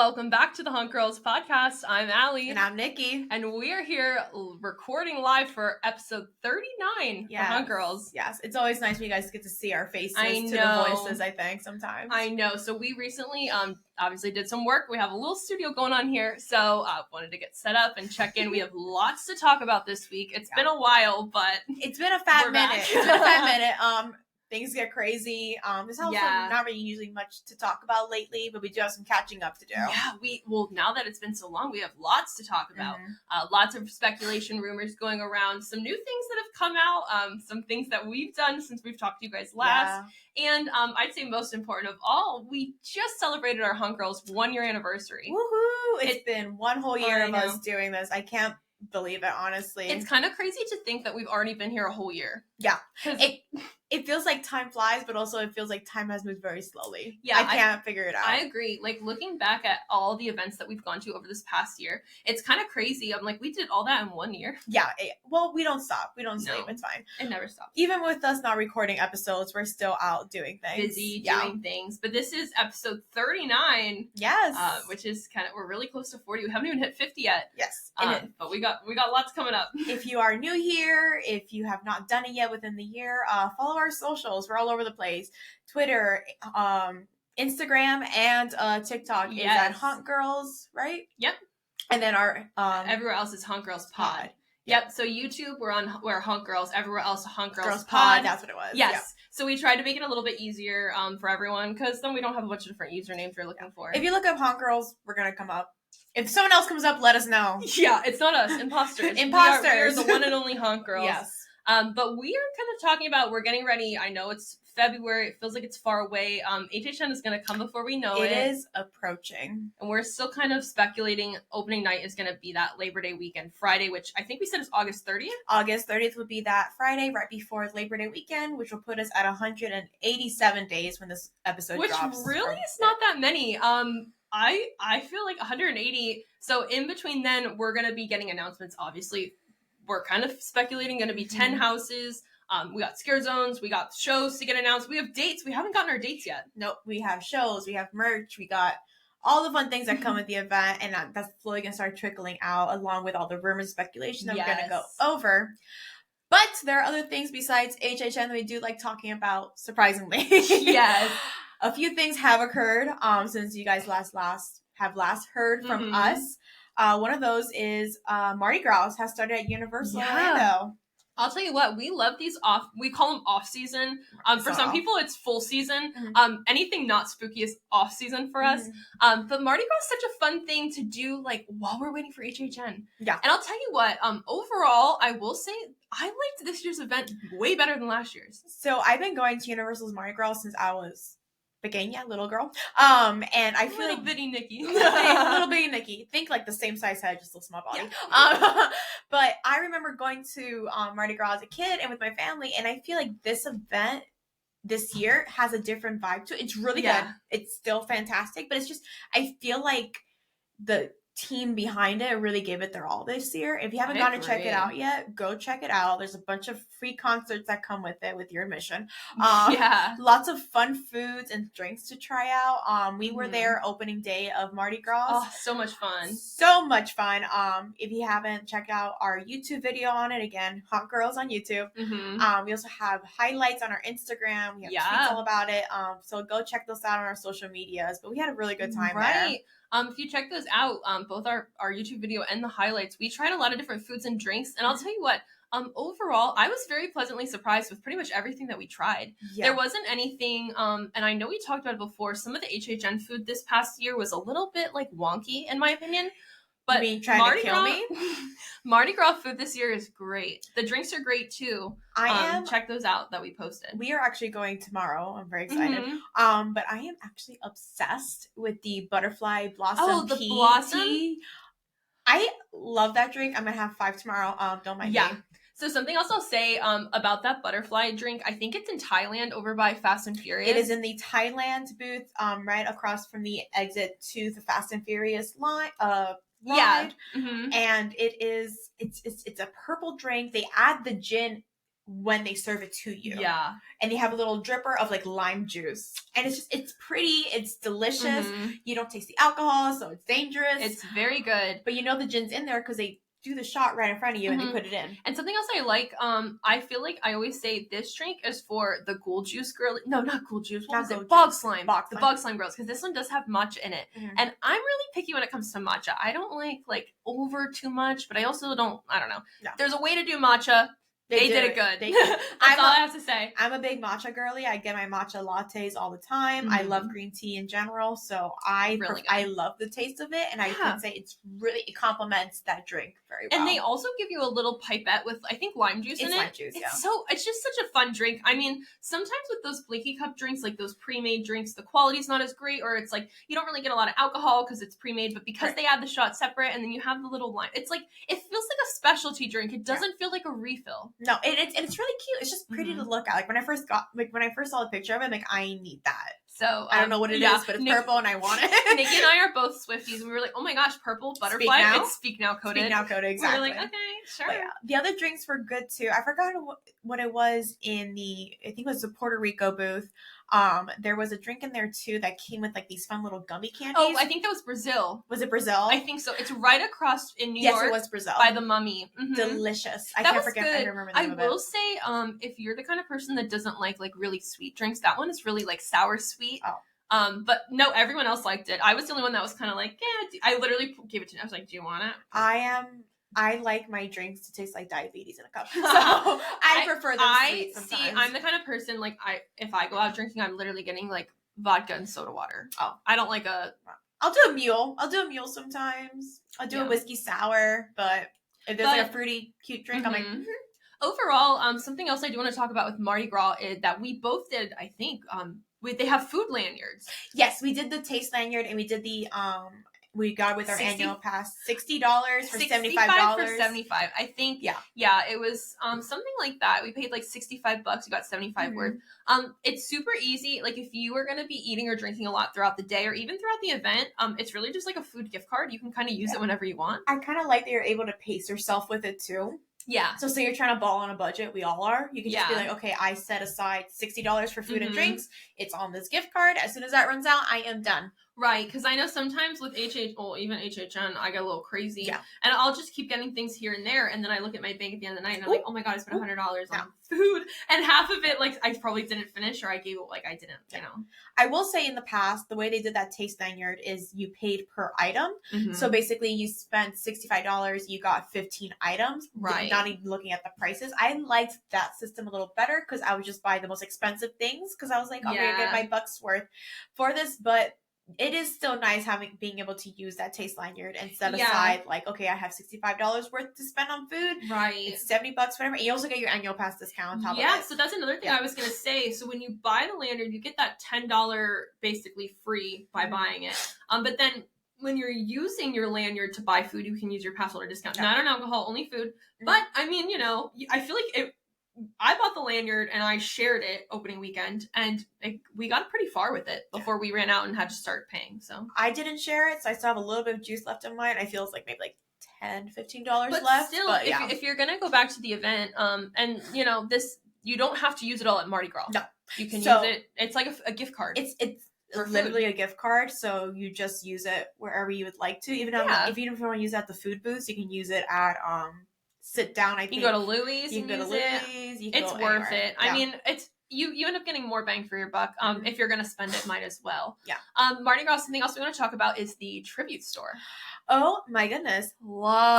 Welcome back to the Hunk Girls podcast. I'm Allie. And I'm Nikki. And we are here recording live for episode 39 for Hunk Girls. Yes, it's always nice when you guys get to see our faces to the voices, I think, sometimes. I know. So we recently obviously did some work. We have a little studio going on here. So I wanted to get set up and check in. We have lots to talk about this week. It's been a while, but it's been a fat minute. It's been a fat minute. Things get crazy. There's also not really usually much to talk about lately, but we do have some catching up to do. Yeah, now that it's been so long, we have lots to talk about. Lots of speculation, rumors going around, some new things that have come out, some things that we've done since we've talked to you guys last. Yeah. And I'd say most important of all, we just celebrated our Hunk Girls 1 year anniversary. Woohoo! It's been one whole year of us doing this. I can't believe it, honestly. It's kind of crazy to think that we've already been here a whole year. Yeah. It feels like time flies, but also it feels like time has moved very slowly. Yeah, I can't figure it out. I agree. Like, looking back at all the events that we've gone to over this past year, it's kind of crazy. I'm like, we did all that in 1 year. Yeah. Well, we don't stop. We don't sleep. It's fine. It never stops. Even with us not recording episodes, we're still out doing things. Busy doing things. But this is episode 39. Yes. Which is we're really close to 40. We haven't even hit 50 yet. Yes. But we got lots coming up. If you are new here, if you have not done it yet within the year, follow our socials. We're all over the place. Twitter, Instagram, and TikTok is at Hunk Girls, right? Yep. And then our everywhere else is Hunk Girls Pod. Yep. So YouTube, we're Hunk Girls. Everywhere else, Hunk Girls Pod. That's what it was. Yes. Yep. So we tried to make it a little bit easier for everyone, because then we don't have a bunch of different usernames we're looking for. If you look up Hunk Girls, we're gonna come up. If someone else comes up, let us know. Yeah, it's not us. Imposters. We are the one and only Hunk Girls. Yes. But we are kind of talking about, we're getting ready. I know it's February. It feels like it's far away. HHN is going to come before we know it. It is approaching. And we're still kind of speculating opening night is going to be that Labor Day weekend Friday, which I think we said is August 30th. August 30th would be that Friday right before Labor Day weekend, which will put us at 187 days when this episode drops. Which really is not that many. I feel like 180. So in between then, we're going to be getting announcements, obviously. We're kind of speculating going to be 10 houses. We got scare zones. We got shows to get announced. We have dates. We haven't gotten our dates yet. Nope. We have shows. We have merch. We got all the fun things that come with the event. And that's slowly going to start trickling out, along with all the rumors and speculation that we're going to go over. But there are other things besides HHN that we do like talking about, surprisingly. Yes. A few things have occurred since you guys have last heard from us. One of those is Mardi Gras has started at Universal Orlando. I'll tell you what, we love these we call them off season. For some people, it's full season. Anything not spooky is off season for us. But Mardi Gras is such a fun thing to do, like, while we're waiting for HHN. Yeah. And I'll tell you what, overall, I will say I liked this year's event way better than last year's. So I've been going to Universal's Mardi Gras since I was pequeña, little girl. And I feel little bitty Nikki. little bitty Nikki. Think like the same size head, just a little small body. Yeah. But I remember going to Mardi Gras as a kid and with my family, and I feel like this event this year has a different vibe to it. It's really good. It's still fantastic, but it's just, I feel like the team behind it really gave it their all this year. If you haven't gone to check it out yet, go check it out. There's a bunch of free concerts that come with it with your admission. Lots of fun foods and drinks to try out. We were there opening day of Mardi Gras. Oh, so much fun. So much fun. If you haven't checked out our YouTube video on it, again, Hunk Girls on YouTube. We also have highlights on our Instagram. We have tweets all about it. So go check those out on our social medias. But we had a really good time there. If you check those out, both our YouTube video and the highlights, we tried a lot of different foods and drinks. And I'll tell you what, overall, I was very pleasantly surprised with pretty much everything that we tried. There wasn't anything, and I know we talked about it before, some of the HHN food this past year was a little bit, like, wonky, in my opinion. But Mardi Gras food this year is great. The drinks are great too. Check those out that we posted. We are actually going tomorrow. I'm very excited. But I am actually obsessed with the butterfly blossom the tea. blossom. I love that drink. I'm gonna have 5 tomorrow. Don't mind me. So something else I'll say about that butterfly drink, I think it's in Thailand over by Fast and Furious. It is in the Thailand booth, right across from the exit to the Fast and Furious line. And it's a purple drink. They add the gin when they serve it to you. Yeah. And they have a little dripper of like lime juice. And it's pretty, it's delicious. You don't taste the alcohol, so it's dangerous. It's very good. But you know the gin's in there because they do the shot right in front of you and they put it in. And something else I like, I feel like I always say this drink is for the ghoul juice girl. No, not ghoul juice. What was it? Bog slime. The bog slime girls, because this one does have matcha in it. And I'm really picky when it comes to matcha. I don't like over too much, but I also don't, I don't know. No. There's a way to do matcha. They did it good. That's all I have to say. I'm a big matcha girly. I get my matcha lattes all the time. I love green tea in general, so I love the taste of it, and I can say it complements that drink very well. And they also give you a little pipette with, I think, lime juice in it. Lime juice, it's just such a fun drink. I mean, sometimes with those Blinky Cup drinks, like those pre-made drinks, the quality's not as great, or it's like you don't really get a lot of alcohol because it's pre-made, but because they add the shot separate, and then you have the little lime, it's like it feels like a specialty drink. It doesn't feel like a refill. No, and it's really cute. It's just pretty to look at. Like when I first saw the picture of it, I'm like, I need that. So I don't know what it is, but it's purple and I want it. Nikki and I are both Swifties, and we were like, oh my gosh, purple butterfly. It's Speak Now coded. Speak Now coded, exactly. We were like, okay, sure. But the other drinks were good too. I forgot what it was in I think it was the Puerto Rico booth. There was a drink in there too that came with like these fun little gummy candies. Oh, I think that was Brazil. Was it Brazil? I think so. It's right across in New York. Yes, it was Brazil. By the Mummy. Delicious. I can't forget. I remember the name of it. I will say, if you're the kind of person that doesn't like really sweet drinks, that one is really like sour sweet. Oh. But no, everyone else liked it. I was the only one that was kind of like, yeah. I literally gave it to him. I was like, do you want it? I like my drinks to taste like diabetes in a cup. So I prefer them sweet sometimes. See, I'm the kind of person, like, if I go out drinking, I'm literally getting, like, vodka and soda water. Oh. I don't like I'll do a mule. I'll do a mule sometimes. I'll do a whiskey sour, but if there's like a fruity, cute drink, I'm like, Overall, something else I do want to talk about with Mardi Gras is that we both did, I think, they have food lanyards. Yes, we did the taste lanyard, and we did the, we got with our annual pass $60 for $75. For $75. I think. Yeah. It was something like that. We paid like $65. We got $75 worth. It's super easy. Like if you are going to be eating or drinking a lot throughout the day or even throughout the event, it's really just like a food gift card. You can kind of use it whenever you want. I kind of like that you're able to pace yourself with it too. Yeah. So say you're trying to ball on a budget. We all are. You can just be like, okay, I set aside $60 for food and drinks. It's on this gift card. As soon as that runs out, I am done. Right, because I know sometimes with even HHN, I get a little crazy. Yeah. And I'll just keep getting things here and there, and then I look at my bank at the end of the night, and I'm like, oh my god, I spent $100 on food, and half of it, like, I probably didn't finish, or I gave it, like, I didn't, you know. I will say in the past, the way they did that taste lanyard is you paid per item. So basically, you spent $65, you got 15 items. Right. Not even looking at the prices. I liked that system a little better, because I would just buy the most expensive things, because I was like, okay, I get my buck's worth for this, but it is still nice being able to use that taste lanyard and set aside like, okay, I have $65 worth to spend on food. Right. It's $70, whatever. And you also get your annual pass discount on top of it. So that's another thing I was gonna say. So when you buy the lanyard, you get that $10 basically free by buying it. But then when you're using your lanyard to buy food, you can use your pass holder discount. Not on alcohol, only food. But I mean, you know, I feel like I bought the lanyard and I shared it opening weekend, and we got pretty far with it before we ran out and had to start paying. So I didn't share it, so I still have a little bit of juice left in mine. I feel it's like maybe like $10-15 but left. Still, but if you're gonna go back to the event, and you know this, you don't have to use it all at Mardi Gras. No, you can use it. It's like a gift card. It's literally a gift card, so you just use it wherever you would like to. Even if you don't want to use it at the food booths, you can use it at sit down. I think you can go to Louis. You can go to Louis. It's worth it. I mean, it's you end up getting more bang for your buck. If you're gonna spend it, might as well. Yeah. Mardi Gras. Something else we want to talk about is the tribute store. Oh my goodness, gorgeous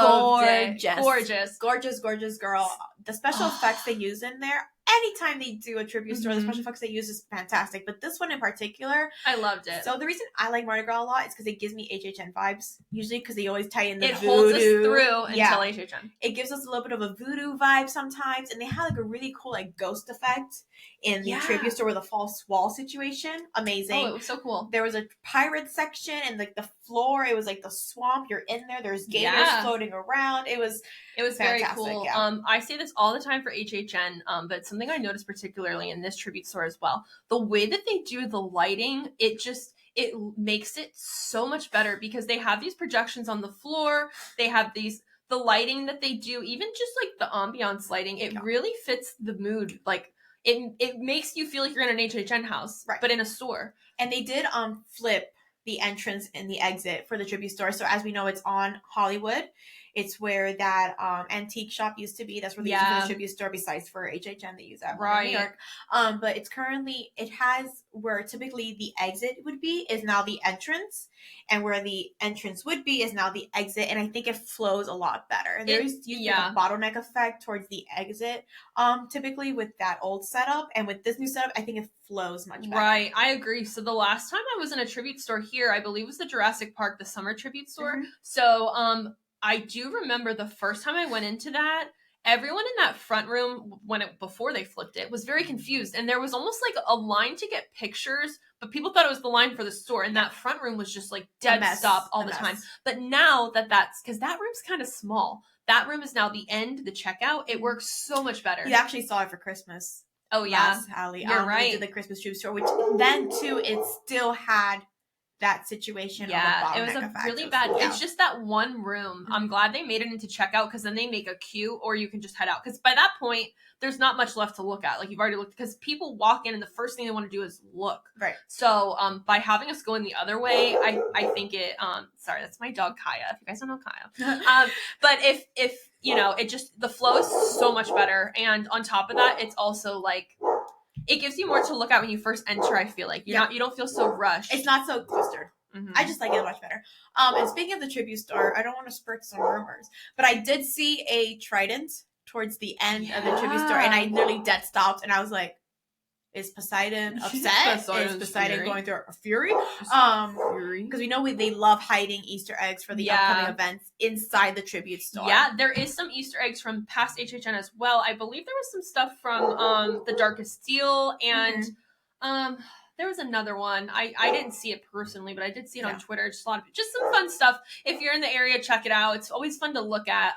girl. The special effects they use in there. Anytime they do a tribute store, the special effects they use is fantastic. But this one in particular, I loved it. So the reason I like Mardi Gras a lot is because it gives me HHN vibes. Usually because they always tie in the voodoo. It holds us through until HHN. It gives us a little bit of a voodoo vibe sometimes. And they have like a really cool like ghost effect in the tribute store with a false wall situation. Amazing. Oh, it was so cool. There was a pirate section and like the floor, it was like the swamp. You're in there. There's gators floating around. It was very cool. Yeah. I say this all the time for HHN, but something I noticed particularly in this tribute store as well, the way that they do the lighting, it makes it so much better because they have these projections on the floor. They have the the lighting that they do, even just like the ambiance lighting, it really fits the mood. Like it makes you feel like you're in an HHN house, but in a store. And they did flip the entrance and the exit for the tribute store. So as we know, it's on Hollywood. It's where that antique shop used to be. That's where they use it for the tribute store. Besides for HHN, they use that in New York. But it's currently, it has where typically the exit would be is now the entrance, and where the entrance would be is now the exit. And I think it flows a lot better. There's usually a bottleneck effect towards the exit, typically with that old setup, and with this new setup, I think it flows much better. Right, I agree. So the last time I was in a tribute store here, I believe was the Jurassic Park, the summer tribute store. So I do remember the first time I went into that, everyone in that front room before they flipped it was very confused, and there was almost like a line to get pictures, but people thought it was the line for the store, and that front room was just like dead stop all the time. But now that's because that room's kind of small. That room is now the end, the checkout. It works so much better. You actually saw it for Christmas. Oh yeah, Allie. You're right. We did the Christmas tribute store, which then too it still had that situation. Yeah, it was a really bad. It's just that one room. I'm glad they made it into checkout, because then they make a queue, or you can just head out. Because by that point, there's not much left to look at. Like you've already looked, because people walk in and the first thing they want to do is look. Right. So by having us going the other way, I think it. Sorry, that's my dog Kaya. If you guys don't know Kaya, but if you know, it just the flow is so much better, and on top of that, it's also like. It gives you more to look at when you first enter. I feel like you don't feel so rushed. It's not so clustered. I just like it much better. And speaking of the tribute store, I don't want to spurt some rumors, but I did see a trident towards the end of the tribute store, and I literally dead stopped, and I was like, "Is Poseidon upset? Is Poseidon going through a fury?" Because we know they love hiding Easter eggs for the upcoming events inside the tribute store. Yeah, there is some Easter eggs from past HHN as well. I believe there was some stuff from The Darkest Deal, and there was another one. I didn't see it personally, but I did see it on Twitter. Just some fun stuff. If you're in the area, check it out. It's always fun to look at.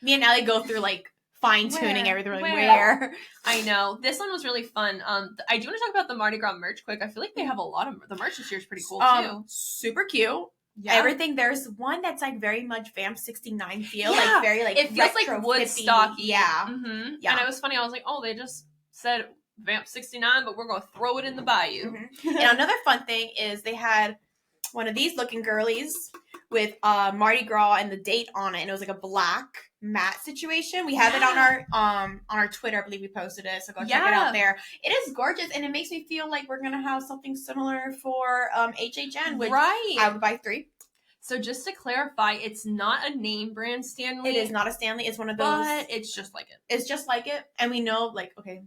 Me and Allie go through like fine-tuning everything. Like, where? I know. This one was really fun. I do want to talk about the Mardi Gras merch quick. I feel like they have a lot of the merch this year is pretty cool too. Super cute. Yeah. Everything. There's one that's like very much Vamp 69 feel. Like very like it feels like Woodstock. Yeah. And it was funny. I was like, oh, they just said Vamp 69, but we're gonna throw it in the bayou. And another fun thing is they had one of these looking girlies with Mardi Gras and the date on it, and it was like a black matte situation. We have it on our Twitter. I believe we posted it, so go check it out there. It is gorgeous, and it makes me feel like we're gonna have something similar for HHN, which I would buy 3. So just to clarify, it's not a name brand Stanley. It is not a Stanley. It's one of those. But it's just like it. It's just like it, and we know, like, okay,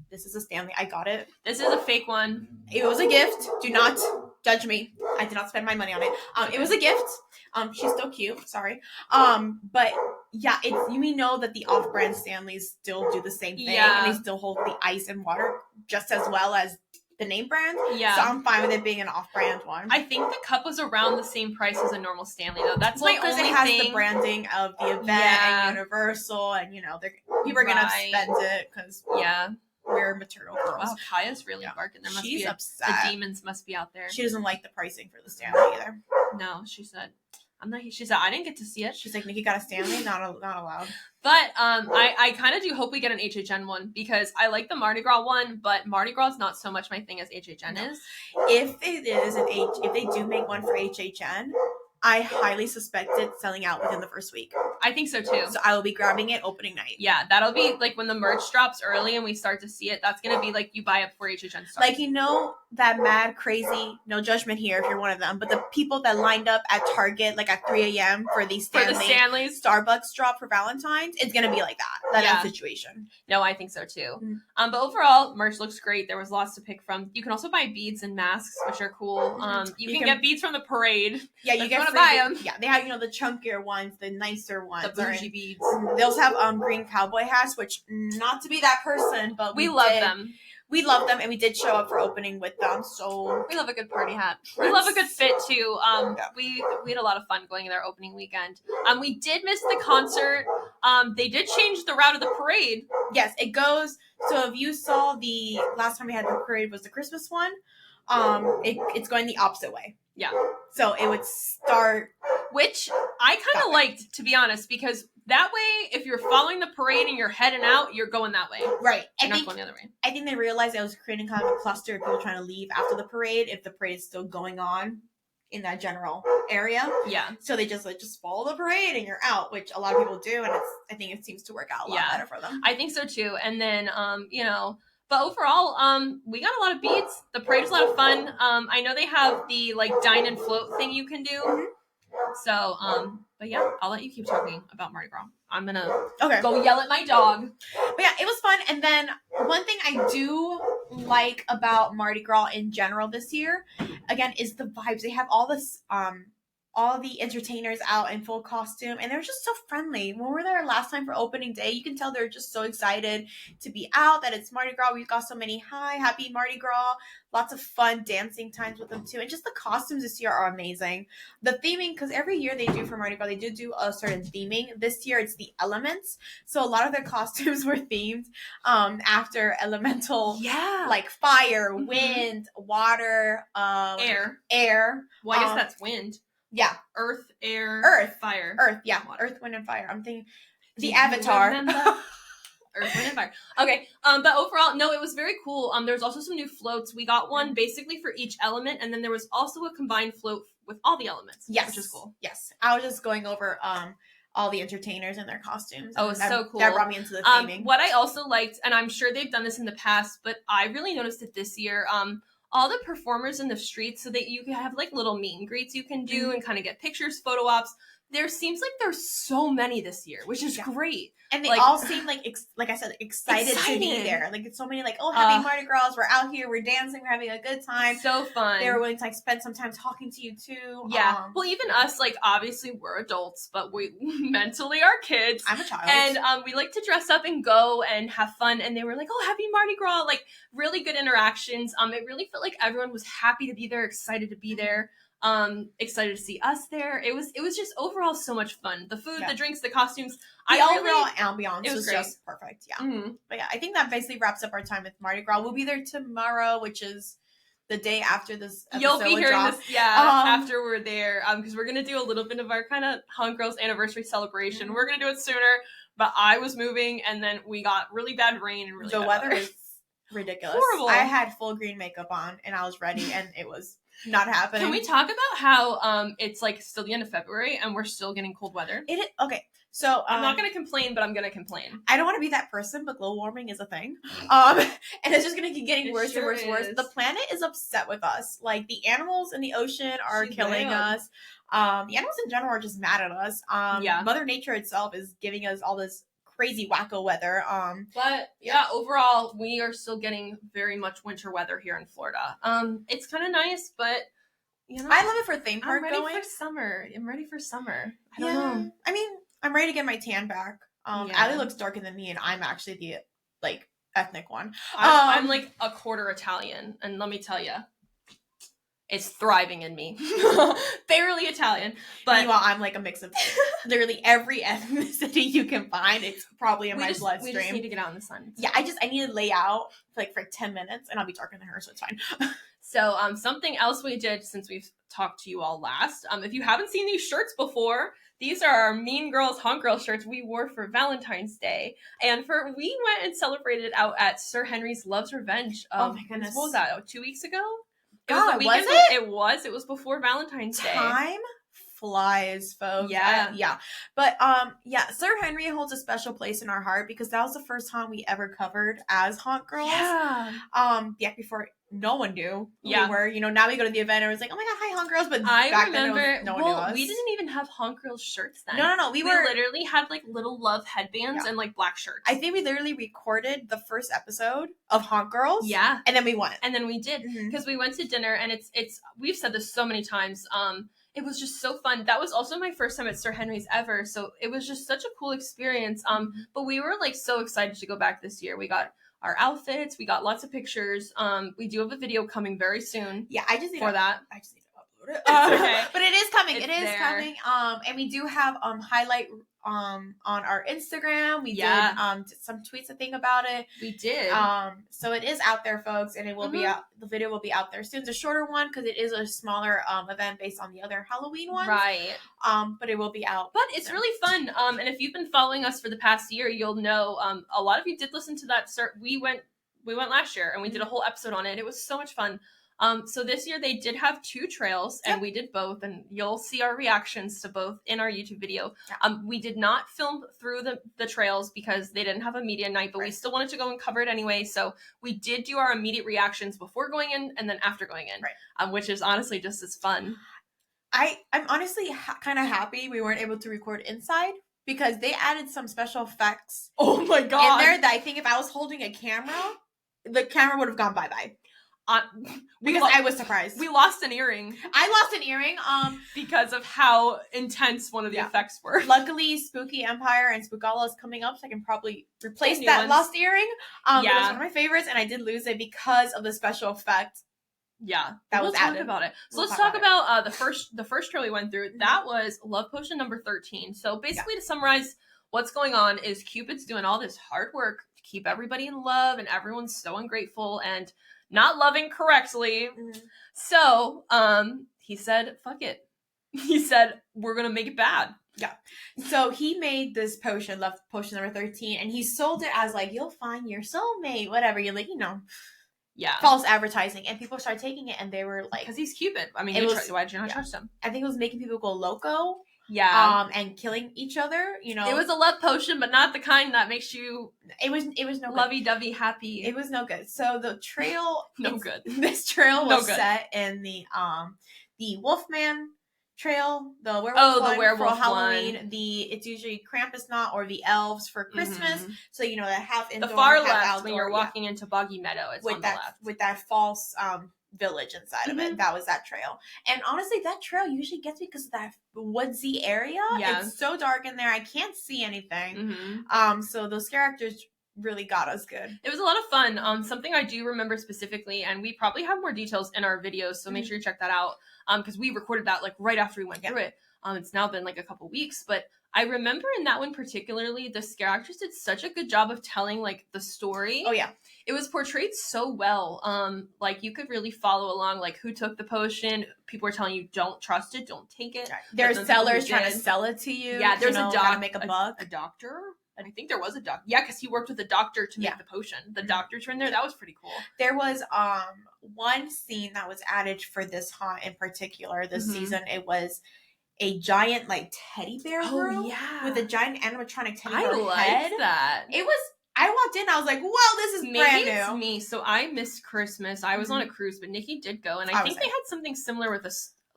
this is a Stanley. I got it. This is a fake one. It was a gift. Do not judge me. I did not spend my money on it. It was a gift. She's still cute. Sorry. But yeah, we know that the off-brand Stanleys still do the same thing, and they still hold the ice and water just as well as the name brand. Yeah. So I'm fine with it being an off-brand one. I think the cup was around the same price as a normal Stanley, though. That's my only thing. It has the branding of the event and Universal, and people are gonna spend it because we're material girls. Wow, Kaya's really barking. She's upset. The demons must be out there. She doesn't like the pricing for the Stanley either. No, she said. She said I didn't get to see it. She's like, Nikki got a Stanley, not allowed. But I kind of do hope we get an HHN one, because I like the Mardi Gras one, but Mardi Gras is not so much my thing as HHN is. If they do make one for HHN, I highly suspect it selling out within the first week. I think so too. So I will be grabbing it opening night. Yeah, that'll be like when the merch drops early and we start to see it. That's gonna be like you buy it before HHN starts. Like, that mad crazy, no judgment here if you're one of them, but the people that lined up at Target like at 3 a.m. for the Stanley's Starbucks drop for Valentine's, it's gonna be like that situation. No, I think so too. But overall, merch looks great. There was lots to pick from. You can also buy beads and masks, which are cool. You can get beads from the parade. Yeah, you get to buy them. Yeah, they have the chunkier ones, the nicer ones, the bougie beads. They also have green cowboy hats, which not to be that person, but we love them. We love them, and we did show up for opening with them. So we love a good party hat. We love a good fit too. We had a lot of fun going there opening weekend. We did miss the concert. They did change the route of the parade. Yes, it goes. So if you saw the last time we had the parade was the Christmas one, it's going the opposite way. Yeah. So it would start. Which I kind of liked, to be honest, because that way, if you're following the parade and you're heading out, you're going that way. Right. You're not going the other way. I think they realized it was creating kind of a cluster of people trying to leave after the parade if the parade is still going on in that general area. Yeah. So they just follow the parade and you're out, which a lot of people do, and I think it seems to work out a lot better for them. I think so too. And then but overall, we got a lot of beats. The parade was a lot of fun. I know they have the like dine and float thing you can do. Mm-hmm. So, but yeah, I'll let you keep talking about Mardi Gras. I'm gonna go yell at my dog. But yeah, it was fun. And then one thing I do like about Mardi Gras in general this year, again, is the vibes. They have all this, all the entertainers out in full costume, and they're just so friendly. When we were there last time for opening day, you can tell they're just so excited to be out, that it's Mardi Gras. We've got so many happy Mardi Gras, lots of fun dancing times with them too, and just the costumes this year are amazing. The theming, because every year they do for Mardi Gras, they do a certain theming. This year it's the elements, so a lot of their costumes were themed after elemental, like fire, wind, water, air. Well, I guess that's wind. Yeah. Earth, fire. Earth, yeah. Water. Earth, wind, and fire. I'm thinking the Avatar. Earth, wind, and fire. Okay. But overall, no, it was very cool. There was also some new floats. We got one basically for each element, and then there was also a combined float with all the elements. Yes. Which is cool. Yes. I was just going over all the entertainers and their costumes. Oh, it's so cool. That brought me into the theming. What I also liked, and I'm sure they've done this in the past, but I really noticed it this year, all the performers in the streets, so that you can have like little meet and greets you can do and kind of get pictures, photo ops. There seems like there's so many this year, which is great. And they all seem like I said, excited to be there. Like, it's so many like, happy Mardi Gras, we're out here, we're dancing, we're having a good time. So fun. They were willing to like spend some time talking to you too. Yeah. Well, even us, like, obviously we're adults, but we mentally are kids. I'm a child. And we like to dress up and go and have fun. And they were like, happy Mardi Gras. Like, really good interactions. It really felt like everyone was happy to be there, excited to be there. Excited to see us there. It was just overall so much fun. The food, the drinks, the costumes. The overall ambiance was great. Just perfect. Yeah. Mm-hmm. But yeah, I think that basically wraps up our time with Mardi Gras. We'll be there tomorrow, which is the day after this episode. You'll be hearing this, after we're there, because we're gonna do a little bit of our kind of Hunk Girls anniversary celebration. Mm-hmm. We're gonna do it sooner, but I was moving, and then we got really bad rain and really the bad weather is ridiculous. Horrible. I had full green makeup on, and I was ready, and it was not happening. Can we talk about how it's like still the end of February and we're still getting cold weather? Okay. So I'm not going to complain, but I'm going to complain. I don't want to be that person, but global warming is a thing. And it's just going to keep getting worse and worse and worse. The planet is upset with us. Like, the animals in the ocean are killing us. The animals in general are just mad at us. Mother Nature itself is giving us all this crazy wacko weather. But yeah, overall, we are still getting very much winter weather here in Florida. It's kind of nice, but you know, I love it for theme park I'm ready for summer. I don't know. I mean, I'm ready to get my tan back. Allie looks darker than me, and I'm actually the like ethnic one. I'm like a quarter Italian, and let me tell you, it's thriving in me. Barely Italian, but meanwhile, I'm like a mix of literally every ethnicity you can find. It's probably in my bloodstream. We just need to get out in the sun. Yeah, I need to lay out for 10 minutes, and I'll be darker than her, so it's fine. So, something else we did since we've talked to you all last. If you haven't seen these shirts before, these are our Mean Girls Hunk Girl shirts we wore for Valentine's Day. And we went and celebrated out at Sir Henry's Love's Revenge. Oh my goodness. What was that? 2 weeks ago? God, was it? It was. It was before Valentine's Day. Time flies, folks. Yeah. But, Sir Henry holds a special place in our heart because that was the first time we ever covered as Hunk Girls. Yeah. Before no one knew who we were. You know, now we go to the event and it's like, oh my God, hi, Hunk Girls. But I remember, then no one knew us. We didn't even have Hunk Girls shirts then. No. We literally had like little love headbands and like black shirts. I think we literally recorded the first episode of Hunk Girls. Yeah. And then we went. And then we did. Because we went to dinner and it's we've said this so many times. It was just so fun. That was also my first time at Sir Henry's ever. So it was just such a cool experience. But we were like so excited to go back this year. We got our outfits. We got lots of pictures. We do have a video coming very soon. Yeah, I just need to upload it. Okay. But it is coming. It's there. And we do have highlight on our Instagram. We Yeah. did some tweets, I think, about it. We did. So it is out there, folks, and it will be out. The video will be out there soon. It's a shorter one because it is a smaller event based on the other Halloween ones. Right. But it will be out. But it's really fun. And if you've been following us for the past year, you'll know a lot of you did listen to that. We went last year and we did a whole episode on it. It was so much fun. So this year they did have 2 trails and we did both, and you'll see our reactions to both in our YouTube video. We did not film through the trails because they didn't have a media night, but we still wanted to go and cover it anyway. So we did do our immediate reactions before going in and then after going in, which is honestly just as fun. I'm honestly kind of happy we weren't able to record inside because they added some special effects. Oh my god! In there that I think if I was holding a camera, the camera would have gone bye-bye. Because I was surprised. We lost an earring. I lost an earring because of how intense one of the effects were. Luckily, Spooky Empire and Spookala is coming up, so I can probably replace that lost earring. It was one of my favorites, and I did lose it because of the special effect. Yeah, that was added. Talk about it. So let's talk about the first trail we went through. That was Love Potion number 13. So basically, to summarize, what's going on is Cupid's doing all this hard work to keep everybody in love, and everyone's so ungrateful and not loving correctly. So he said, "Fuck it." He said, "We're gonna make it bad." Yeah. So he made this potion, Love Potion number 13, and he sold it as like, "You'll find your soulmate," whatever. You're like, false advertising, and people started taking it, and they were like, because he's Cupid. I mean, why did you not trust him? I think it was making people go loco. Yeah. And killing each other. It was a love potion, but not the kind that makes you. It was no lovey-dovey happy. It was no good. So the trail, good. This trail was set in the Wolfman Trail, the werewolf for Halloween. One. It's usually Krampus Knot or the elves for Christmas. So that half indoor, the far half left outdoor, when you're walking into Boggy Meadow. It's on the left with that false village inside of it. That was that trail. And honestly, that trail usually gets me because of that woodsy area. Yeah. It's so dark in there. I can't see anything. So those characters really got us good. It was a lot of fun. Something I do remember specifically, and we probably have more details in our videos, so make sure you check that out. Because we recorded that like right after we went through it. It's now been like a couple weeks, but I remember in that one particularly, the scare actress did such a good job of telling like the story. Oh yeah. It was portrayed so well. Like you could really follow along, like who took the potion. People were telling you, don't trust it, don't take it. Right. There's sellers trying to sell it to you. Yeah, there's a doctor, make a buck. A doctor. I think there was a doctor. Yeah, because he worked with a doctor to make the potion. The doctors were in there. That was pretty cool. There was one scene that was added for this haunt in particular this season. It was a giant like teddy bear room with a giant animatronic teddy bear head. That. It was. I walked in. I was like, "Wow, this is brand new." It's me. So I missed Christmas. I was on a cruise, but Nikki did go, and I think they had something similar with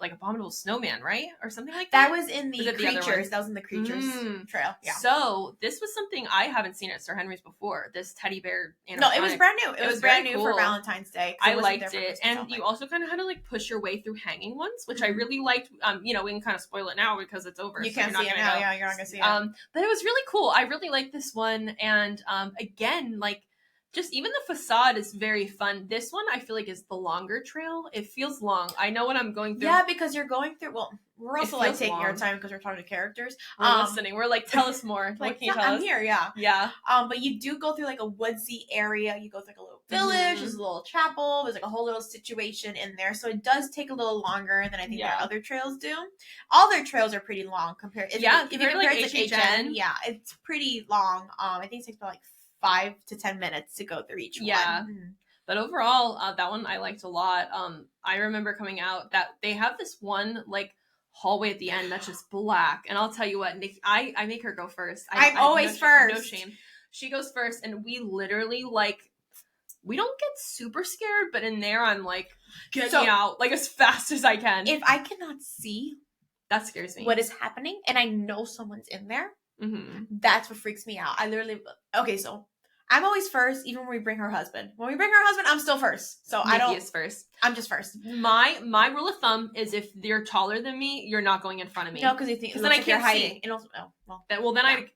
like Abominable Snowman, right? Or something like that? That was in the Creatures. That was in the Creatures trail. Yeah. So this was something I haven't seen at Sir Henry's before. This teddy bear animatronic. No, it was brand new. It was brand new for Valentine's Day. I liked it. And you also kind of had to like push your way through hanging ones, which I really liked. We can kind of spoil it now because it's over. You can't see it now. Yeah, you're not going to see it. But it was really cool. I really liked this one. And again, like, just even the facade is very fun. This one I feel like is the longer trail. It feels long. I know what I'm going through. Yeah, because you're going through. Well, we're also like taking our time because we're talking to characters. We're listening. We're like, tell us more. Like, what can you tell us? I'm here. Yeah. Yeah. But you do go through like a woodsy area. You go through like a little village. There's a little chapel. There's like a whole little situation in there. So it does take a little longer than I think their other trails do. All their trails are pretty long compared. If you compare like it to HHN, it's pretty long. I think it takes about like 5 to 10 minutes to go through each one. Yeah. But overall, that one I liked a lot. I remember coming out that they have this one like hallway at the end that's just black. And I'll tell you what, Nick, I make her go first. I'm always first. No shame. She goes first, and we literally like, we don't get super scared, but in there I'm like, get me out like as fast as I can. If I cannot see, that scares me. What is happening, and I know someone's in there, that's what freaks me out. I literally, so I'm always first, even when we bring her husband. When we bring her husband, I'm still first. So Nikki is first. I'm just first. My rule of thumb is if they're taller than me, you're not going in front of me. No, because you think then I can't hide.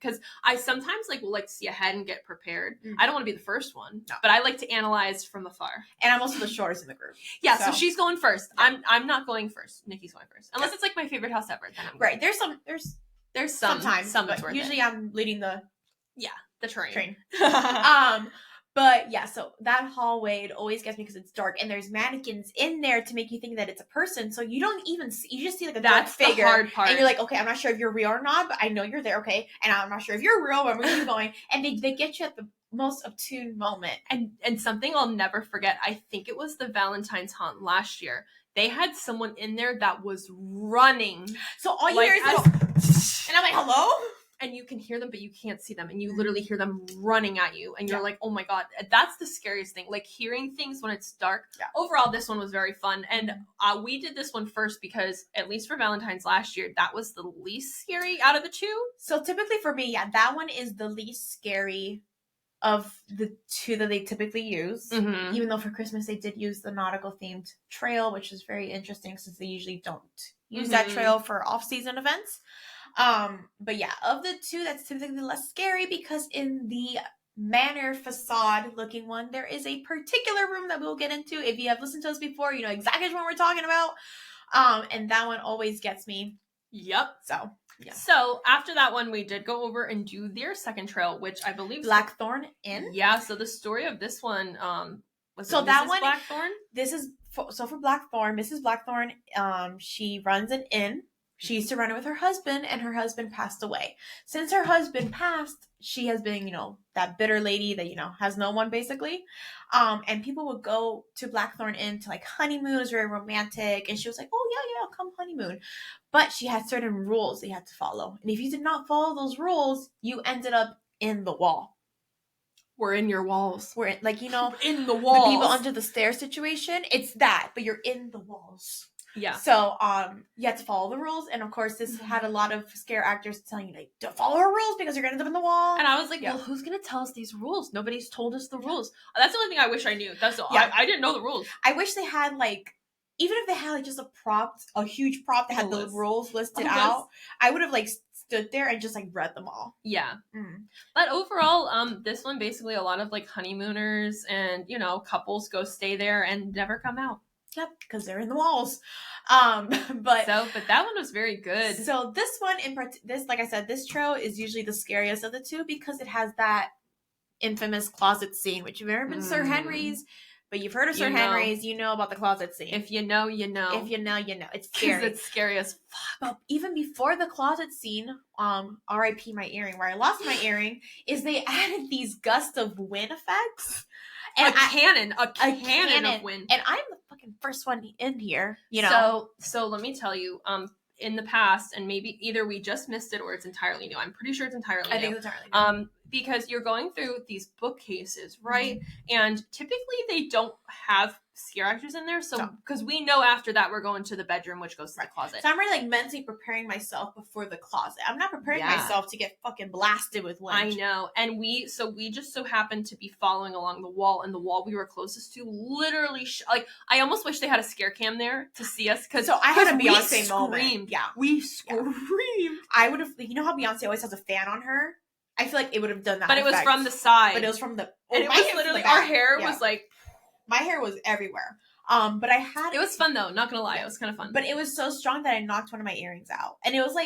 Because I sometimes like will like see ahead and get prepared. I don't want to be the first one, but I like to analyze from afar. And I'm also the shortest in the group. Yeah, so she's going first. Yeah. I'm not going first. Nikki's going first, unless it's like my favorite house ever. Then I'm right. There's There's sometimes but it's worth usually it. I'm leading the train. But yeah, so that hallway, it always gets me because it's dark and there's mannequins in there to make you think that it's a person. So you don't even see, you just see like a dark figure. The hard part. And you're like, okay, I'm not sure if you're real or not, but I know you're there, okay? And I'm not sure if you're real, but we're going to keep going. And they get you at the most obtuse moment. And something I'll never forget, I think it was the Valentine's Hunt last year. They had someone in there that was running. So all you hear is and I'm like, hello? And you can hear them, but you can't see them. And you literally hear them running at you. And you're like, oh my God. That's the scariest thing. Like hearing things when it's dark. Yeah. Overall, this one was very fun. And we did this one first because, at least for Valentine's last year, that was the least scary out of the two. So typically for me, that one is the least scary of the two that they typically use. Mm-hmm. Even though for Christmas they did use the nautical themed trail, which is very interesting since they usually don't use that trail for off-season events. But yeah, of the two, that's typically less scary because in the manor facade looking one, there is a particular room that we'll get into. If you have listened to us before, you know exactly what we're talking about. And that one always gets me. Yep. So yeah. So after that one, we did go over and do their second trail, which I believe Blackthorn Inn. Yeah. So the story of this one was so that one Blackthorn. This is for Blackthorn. Mrs. Blackthorn. She runs an inn. She used to run it with her husband, and her husband passed away. Since her husband passed, she has been, that bitter lady that, has no one, basically. And people would go to Blackthorn Inn to, honeymoon. It was very romantic. And she was like, oh, yeah, come honeymoon. But she had certain rules that you had to follow. And if you did not follow those rules, you ended up in the wall. We're in your walls. We're in, in the walls. The people under the stairs situation, it's that, but you're in the walls. Yeah. So, you had to follow the rules, and of course, this had a lot of scare actors telling you, don't follow our rules because you're gonna end up in the wall. And I was like, well, who's gonna tell us these rules? Nobody's told us the rules. That's the only thing I wish I knew. That's all. I didn't know the rules. I wish they had even if they had just a huge prop that had the rules listed out, I would have stood there and just read them all. Yeah. But overall, this one basically a lot of honeymooners and couples go stay there and never come out. Yep, because they're in the walls. But that one was very good. So this one like I said, this trail is usually the scariest of the two because it has that infamous closet scene, which you've ever been Sir Henry's, but you've heard of Sir Henry's, you know about the closet scene. If you know, you know. If you know, you know. It's scary. It's scary as fuck. But even before the closet scene, R.I.P. my earring, where I lost my earring, is they added these gust of wind effects. And a cannon of wind. And I'm the fucking first one in here, So let me tell you, in the past, and maybe either we just missed it or it's entirely new. I'm pretty sure it's entirely new. I think it's entirely new. Because you're going through these bookcases, right? Mm-hmm. And typically they don't have scare actors in there. So, because we know after that we're going to the bedroom, which goes to the closet. So I'm really mentally preparing myself before the closet. I'm not preparing myself to get fucking blasted with wind. I know. And we just so happened to be following along the wall, and the wall we were closest to literally, I almost wish they had a scare cam there to see us. So I had a Beyonce moment. Yeah. We screamed. I would have, how Beyonce always has a fan on her? I feel like it would have done that. But it was from the side. But it was from the... And it was literally... Our hair was My hair was everywhere. But I had... It was fun, though. Not gonna lie. It was kind of fun. But it was so strong that I knocked one of my earrings out. And it was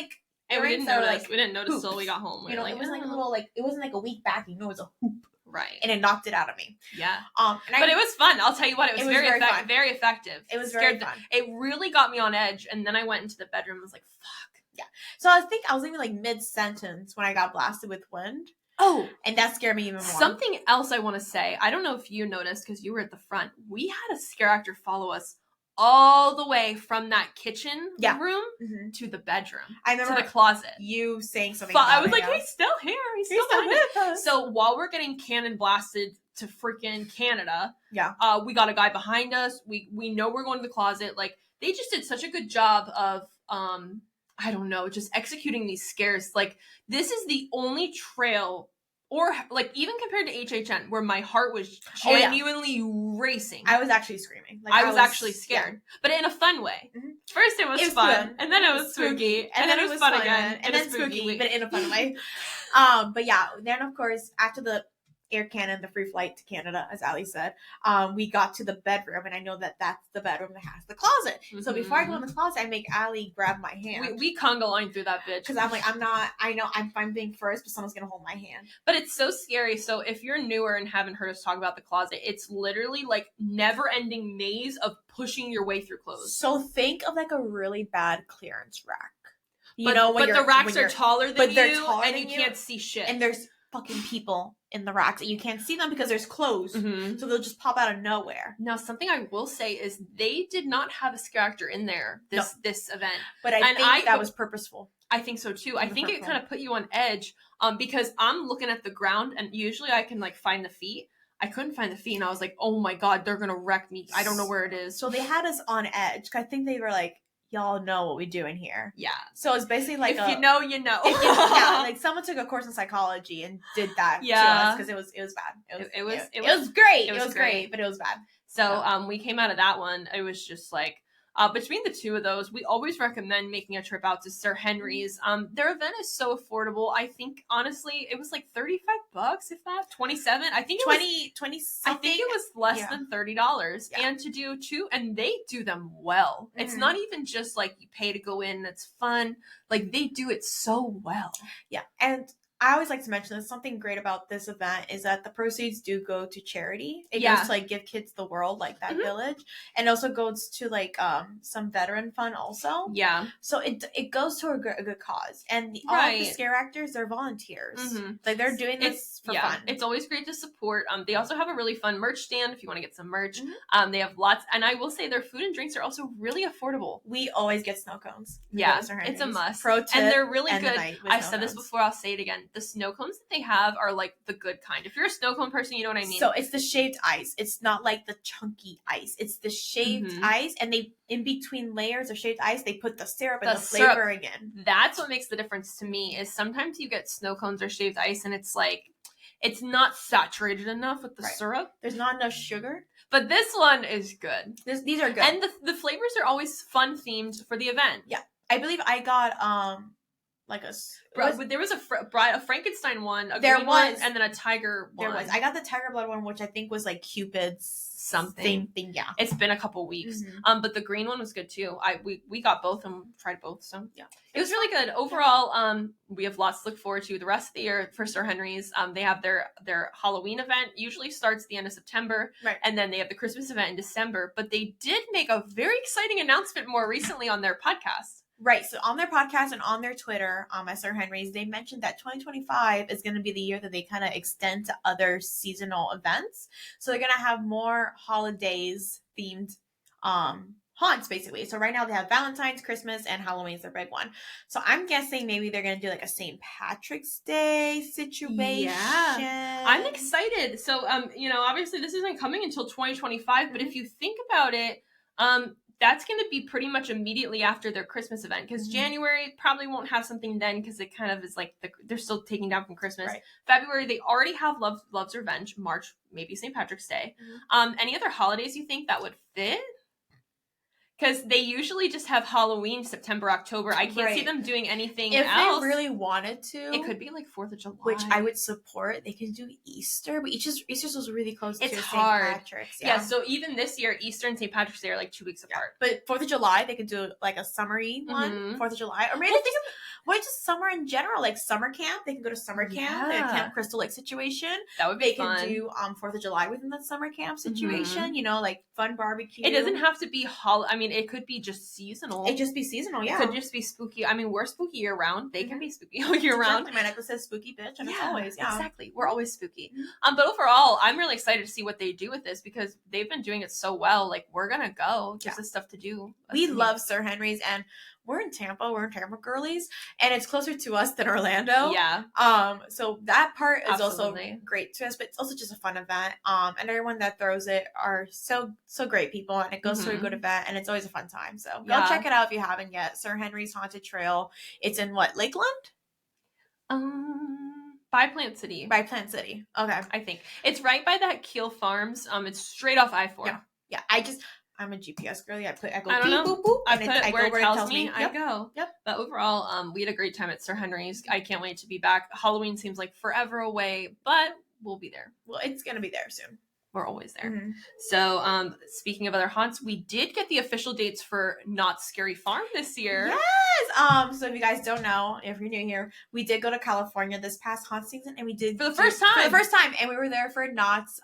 And we didn't notice. We didn't notice until we got home. It was a little, it wasn't a weak backing. It was a hoop. Right. And it knocked it out of me. Yeah. But it was fun. I'll tell you what. It was very effective. It was very fun. It really got me on edge. And then I went into the bedroom and was like, fuck. Yeah. So I think I was even mid-sentence when I got blasted with wind. Oh. And that scared me even more. Something else I want to say. I don't know if you noticed because you were at the front. We had a scare actor follow us all the way from that kitchen room to the bedroom. I remember to the closet. You saying something. I was like, he's still here. He's still with us. So while we're getting cannon blasted to freaking Canada, we got a guy behind us. We know we're going to the closet. They just did such a good job of I don't know, just executing these scares. This is the only trail, or even compared to HHN, where my heart was genuinely racing. I was actually screaming. I was actually scared, but in a fun way. Mm-hmm. First it was fun, and then it was spooky, and then it was fun again, and then spooky, but in a fun way. But yeah, then of course after the Air Canada, the free flight to Canada, as Allie said, we got to the bedroom, and I know that that's the bedroom that has the closet. Mm-hmm. So before I go in the closet, I make Allie grab my hand. We conga line through that bitch. Because I'm like, I know I'm being first, but someone's going to hold my hand. But it's so scary. So if you're newer and haven't heard us talk about the closet, it's literally like never-ending maze of pushing your way through clothes. So think of like a really bad clearance rack. But the racks are taller than you, and you can't see shit. And there's fucking people in the racks, and you can't see them because there's clothes. Mm-hmm. So they'll just pop out of nowhere. Now, something I will say is they did not have a scare actor in there this event. But I think that was purposeful. I think so too. I think it kind of put you on edge because I'm looking at the ground, and usually I can like find the feet. I couldn't find the feet, and I was like, oh my God, they're going to wreck me. I don't know where it is. So they had us on edge. I think they were like, y'all know what we do in here. Yeah. So it's basically like if you know, you know. Yeah, like someone took a course in psychology and did that to us because it was bad. It was great. It was great, but it was bad. So we came out of that one. It was just like between the two of those, we always recommend making a trip out to Sir Henry's. Their event is so affordable. I think honestly, it was like $35, if that 27. I think 20 I think it was less than $30, and to do two, and they do them well. Mm. It's not even just like you pay to go in. It's fun. Like they do it so well. Yeah, and I always like to mention that something great about this event is that the proceeds do go to charity. It goes to like Give Kids the World, like that village, and also goes to like some veteran fund also. Yeah. So it goes to a good cause, and all of the scare actors, they're volunteers. Mm-hmm. Like they're doing this for fun. It's always great to support. They also have a really fun merch stand if you want to get some merch. Mm-hmm. They have lots, and I will say their food and drinks are also really affordable. We always get snow cones. Yeah, it's a must. Pro tip, and they're really good. I've said this before. I'll say it again. The snow cones that they have are like the good kind. If you're a snow cone person, you know what I mean. So it's the shaved ice. It's not like the chunky ice. It's the shaved ice, and they in between layers of shaved ice, they put the syrup and the flavor again. That's what makes the difference to me. Is sometimes you get snow cones or shaved ice, and it's like it's not saturated enough with the syrup. There's not enough sugar. But this one is good. These are good, and the flavors are always fun themed for the event. Yeah, I believe I got there was a Frankenstein one, a green one, and then a tiger one. There was. I got the tiger blood one, which I think was like Cupid's something. Yeah, it's been a couple weeks. Mm-hmm. But the green one was good too. We got both and tried both. So yeah, it was really good overall. We have lots to look forward to the rest of the year for Sir Henry's. They have their Halloween event usually starts at the end of September, right? And then they have the Christmas event in December. But they did make a very exciting announcement more recently on their podcast. Right. So on their podcast and on their Twitter, at Sir Henry's, they mentioned that 2025 is going to be the year that they kind of extend to other seasonal events. So they're going to have more holidays themed haunts, basically. So right now they have Valentine's, Christmas, and Halloween's their big one. So I'm guessing maybe they're going to do like a St. Patrick's Day situation. Yeah. I'm excited. So, obviously this isn't coming until 2025, but if you think about it, that's going to be pretty much immediately after their Christmas event because January probably won't have something then because it kind of is like they're still taking down from Christmas. Right. February, they already have Love's Revenge. March, maybe St. Patrick's Day. Any other holidays you think that would fit? Because they usually just have Halloween, September, October. I can't see them doing anything else. If they really wanted to. It could be like 4th of July. Which I would support. They could do Easter, but Easter's was really close to St. Patrick's. Yeah, so even this year, Easter and St. Patrick's Day are like 2 weeks apart. But 4th of July, they could do like a summery one, 4th of July. Or maybe just summer in general, like summer camp. They can go to summer camp, like Camp Crystal Lake situation. That would be fun. They can do 4th of July within that summer camp situation, like fun barbecue. It doesn't have to be it could be just seasonal. It just be seasonal, yeah. It could just be spooky. I mean, we're spooky year round. They can be spooky all year round. My necklace says spooky bitch, and it's always, exactly. We're always spooky. But overall, I'm really excited to see what they do with this because they've been doing it so well. Like, we're gonna go. Gives us stuff to do. We love Sir Henry's, and we're in Tampa. We're in Tampa girlies, and it's closer to us than Orlando. Yeah. So that part is also great to us, but it's also just a fun event. And everyone that throws it are so great people, and it goes to a good event, and it's always a fun time. So go check it out if you haven't yet. Sir Henry's Haunted Trail. It's in what, Lakeland? By Plant City. By Plant City. Okay. I think it's right by that Keel Farms. It's straight off I-4. Yeah. I'm a GPS girly. I go I don't know. Boop, boop, I put it where it tells me. Yep. I go. Yep. But overall, we had a great time at Sir Henry's. I can't wait to be back. Halloween seems like forever away, but we'll be there. Well, it's gonna be there soon. We're always there. So, speaking of other haunts, we did get the official dates for Knott's Scary Farm this year. Yes. So if you guys don't know, if you're new here, we did go to California this past haunt season, and we did for the first time, and we were there for Knott's.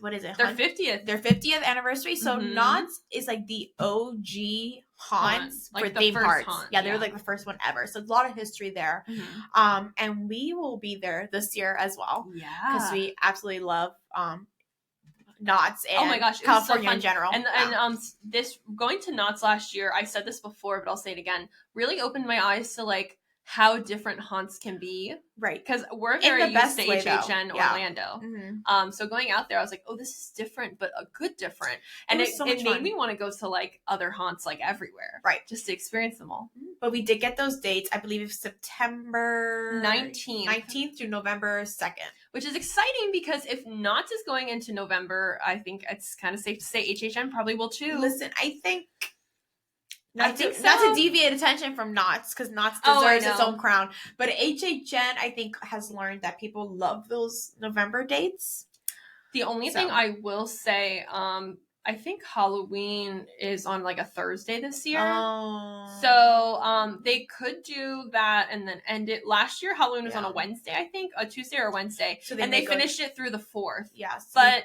What is it? Their 50th. Their 50th anniversary. So Knott's is like the OG haunts like for theme parks. Yeah, they were like the first one ever. So a lot of history there. And we will be there this year as well. Yeah. Because we absolutely love Knott's and oh my gosh, California so in general. And this going to Knott's last year, I said this before, but I'll say it again, really opened my eyes to like how different haunts can be. Right. Because we're very used to HHN Orlando. So going out there, I was like, oh, this is different, but a good different. And it made me want to go to like other haunts like everywhere. Right. Just to experience them all. But we did get those dates, I believe it's September 19th through November 2nd. Which is exciting because if Knott's is going into November, I think it's kind of safe to say HHN probably will too. Listen, I think not to deviate attention from Knott's, because Knott's deserves its own crown. But HHN, I think, has learned that people love those November dates. The only thing I will say, I think Halloween is on like a Thursday this year. So they could do that and then end it. Last year, Halloween was on a Wednesday, I think, a Tuesday or Wednesday. So they finished it through the 4th. Yes. But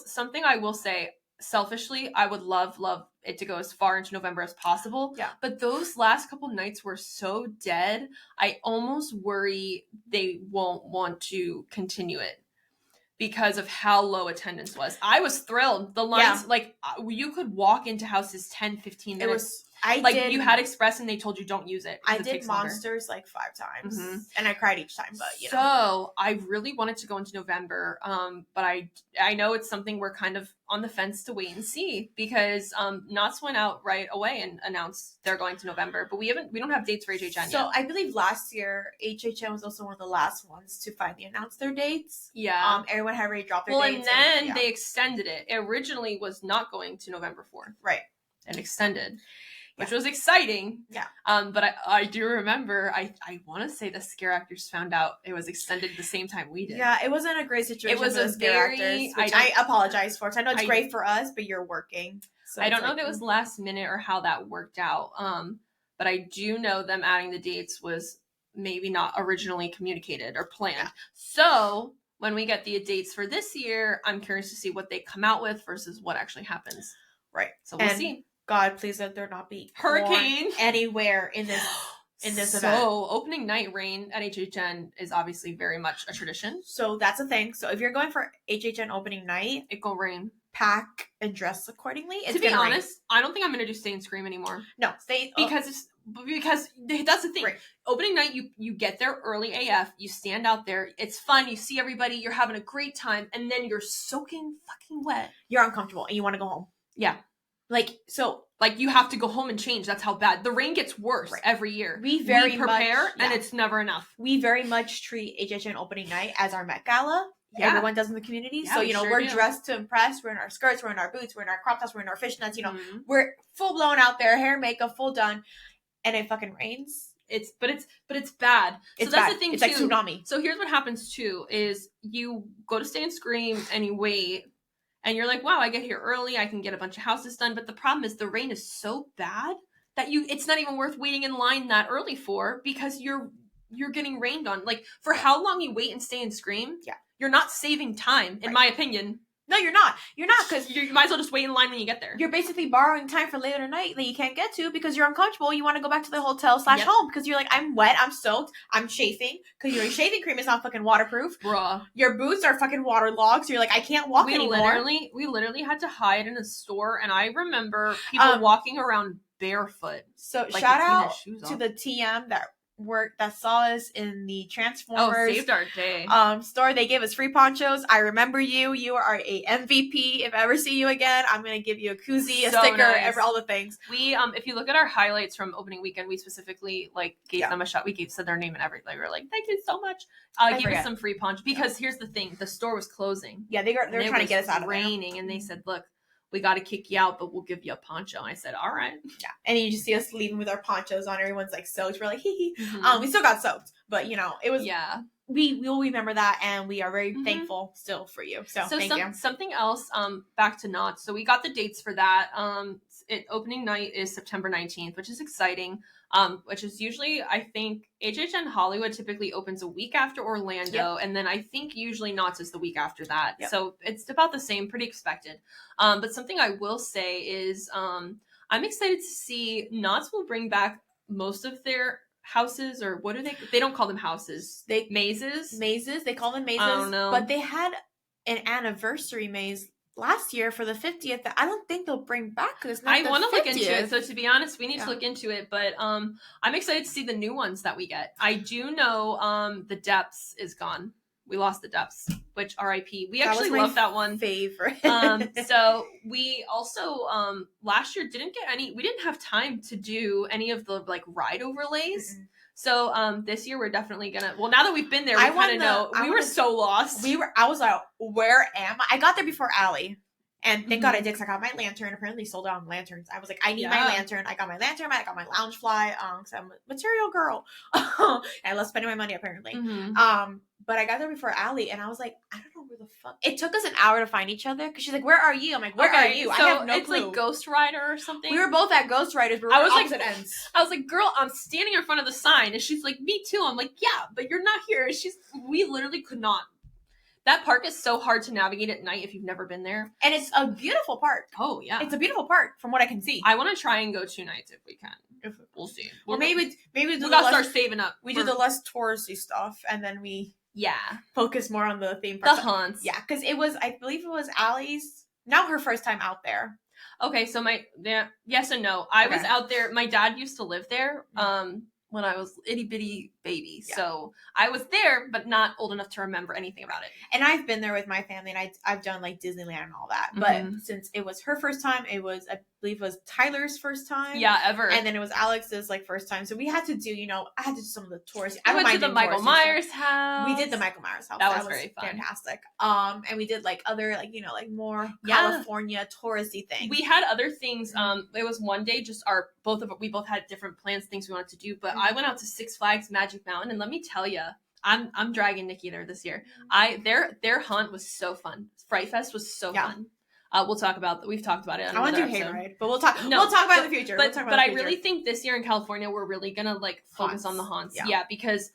something I will say, selfishly, I would love it to go as far into November as possible. Yeah. But those last couple nights were so dead, I almost worry they won't want to continue it because of how low attendance was. I was thrilled. The lines, you could walk into houses 10, 15 minutes. You had Express and they told you don't use it. I did Monsters like 5 times. And I cried each time, but you know. So I really wanted to go into November. But I know it's something we're kind of on the fence to wait and see because Knott's went out right away and announced they're going to November, but we don't have dates for HHN yet. So I believe last year HHN was also one of the last ones to finally announce their dates. Yeah. Everyone had already dropped their dates. And then they extended it. It originally was not going to November 4th. Right. And extended. Which was exciting. Yeah. But I do remember, I want to say the scare actors found out it was extended the same time we did. Yeah, it wasn't a great situation for the scare actors, which I apologize for. I know it's great for us, but you're working. So I don't know if it was last minute or how that worked out. But I do know them adding the dates was maybe not originally communicated or planned. Yeah. So when we get the dates for this year, I'm curious to see what they come out with versus what actually happens. Right. So we'll see. God, please let there not be hurricane anywhere in this event. So opening night rain at HHN is obviously very much a tradition. So that's a thing. So if you're going for HHN opening night, it go rain. Pack and dress accordingly. To be honest, I don't think I'm gonna do Stay and Scream anymore. No, because that's the thing. Right. Opening night, you get there early AF. You stand out there. It's fun. You see everybody. You're having a great time, and then you're soaking fucking wet. You're uncomfortable, and you want to go home. Yeah. You have to go home and change. That's how bad. The rain gets worse every year. We prepare, and it's never enough. We very much treat HHN opening night as our Met Gala. Yeah. Everyone does in the community. Yeah, so, we're do. Dressed to impress. We're in our skirts. We're in our boots. We're in our crop tops. We're in our fishnets. We're full blown out there. Hair, makeup, full done. And it fucking rains. It's bad. It's so that's bad. The thing it's too. Like tsunami. So here's what happens too, is you go to Stay and Scream and you wait. And you're like, wow, I get here early. I can get a bunch of houses done. But the problem is the rain is so bad that it's not even worth waiting in line that early for because you're getting rained on. Like, for how long you wait and Stay and Scream, you're not saving time, in my opinion. No, you're not. You're not, because you might as well just wait in line when you get there. You're basically borrowing time for later night that you can't get to because you're uncomfortable. You want to go back to the hotel / home because you're like, I'm wet, I'm soaked, I'm chafing because your shaving cream is not fucking waterproof. Bruh. Your boots are fucking waterlogged, so you're like, I can't walk anymore. We literally had to hide in a store, and I remember people walking around barefoot. So shout out to the TM that saw us in the Transformers saved our day store. They gave us free ponchos. I remember you are a MVP. If I ever see you again, I'm gonna give you a koozie, a sticker, all the things. We if you look at our highlights from opening weekend, we specifically gave them a shot. We said their name and everything. We were like, thank you so much. Give us some free poncho because here's the thing, the store was closing. Yeah, they're trying to get us out of there. Raining, and they said, look, we got to kick you out, but we'll give you a poncho. And I said, all right. Yeah. And you just see us leaving with our ponchos on. Everyone's like soaked. We're like, hee hee. We still got soaked, but it was we will remember that, and we are very thankful still for you. So thank you. Something else, back to Knots. So we got the dates for that. Opening night is September 19th, which is exciting. Which is usually, I think, HHN Hollywood typically opens a week after Orlando, and then I think usually Knots is the week after that. So it's about the same, pretty expected. But something I will say is I'm excited to see Knots will bring back most of their houses, or what do they don't call them houses. Mazes. They call them mazes. I don't know. But they had an anniversary maze last year for the 50th that I don't think they'll bring back because I want to look into it. So to be honest, we need to look into it. But I'm excited to see the new ones that we get. I do know the Depths is gone. We lost the Depths, which R.I.P. We actually love that one. Favorite. So we also last year didn't have time to do any of the like ride overlays. Mm-mm. So this year we're definitely gonna. Well, now that we've been there, we kind of know. We were so lost. I was like, where am I? I got there before Allie, and thank God I did, because I got my lantern. Apparently, sold out on lanterns. I was like, I need my lantern. I got my lantern. I got my lounge fly. Because I'm a material girl. I love spending my money apparently. But I got there before Allie, and I was like, I don't know where the fuck. It took us an hour to find each other, because she's like, where are you? I'm like, where are you? So I have no it's clue. Like Ghost Rider or something. We were both at Ghost Riders, but I was opposite ends. I was like, girl, I'm standing in front of the sign, and she's like, me too. I'm like, yeah, but you're not here. We literally could not. That park is so hard to navigate at night if you've never been there. And it's a beautiful park. Oh, yeah. It's a beautiful park from what I can see. I want to try and go 2 nights if we can. We'll see. Well, maybe we gotta start saving up. We do the less touristy stuff, and then we focus more on the theme park. The haunts. Yeah, because I believe it was Allie's, now her first time out there. Okay, so yes and no. I was out there. My dad used to live there. When I was itty bitty baby. Yeah. So I was there, but not old enough to remember anything about it. And I've been there with my family, and I've done like Disneyland and all that. But since it was her first time, I believe it was Tyler's first time. Yeah, ever. And then it was Alex's like first time. So we had to do, I had to do some of the tours. I went to the Michael Myers house. We did the Michael Myers house. That was very fun. Fantastic. And we did like other like more California touristy things. We had other things. It was one day just we both had different plans, things we wanted to do. But I went out to Six Flags Magic Mountain, and let me tell you, I'm dragging Nikki there this year. Their hunt was so fun. Fright Fest was so fun. We'll talk about that. We've talked about it. I want to do hayride, but we'll talk about it in the future. But I really think this year in California, we're really gonna like focus on the haunts. Yeah, because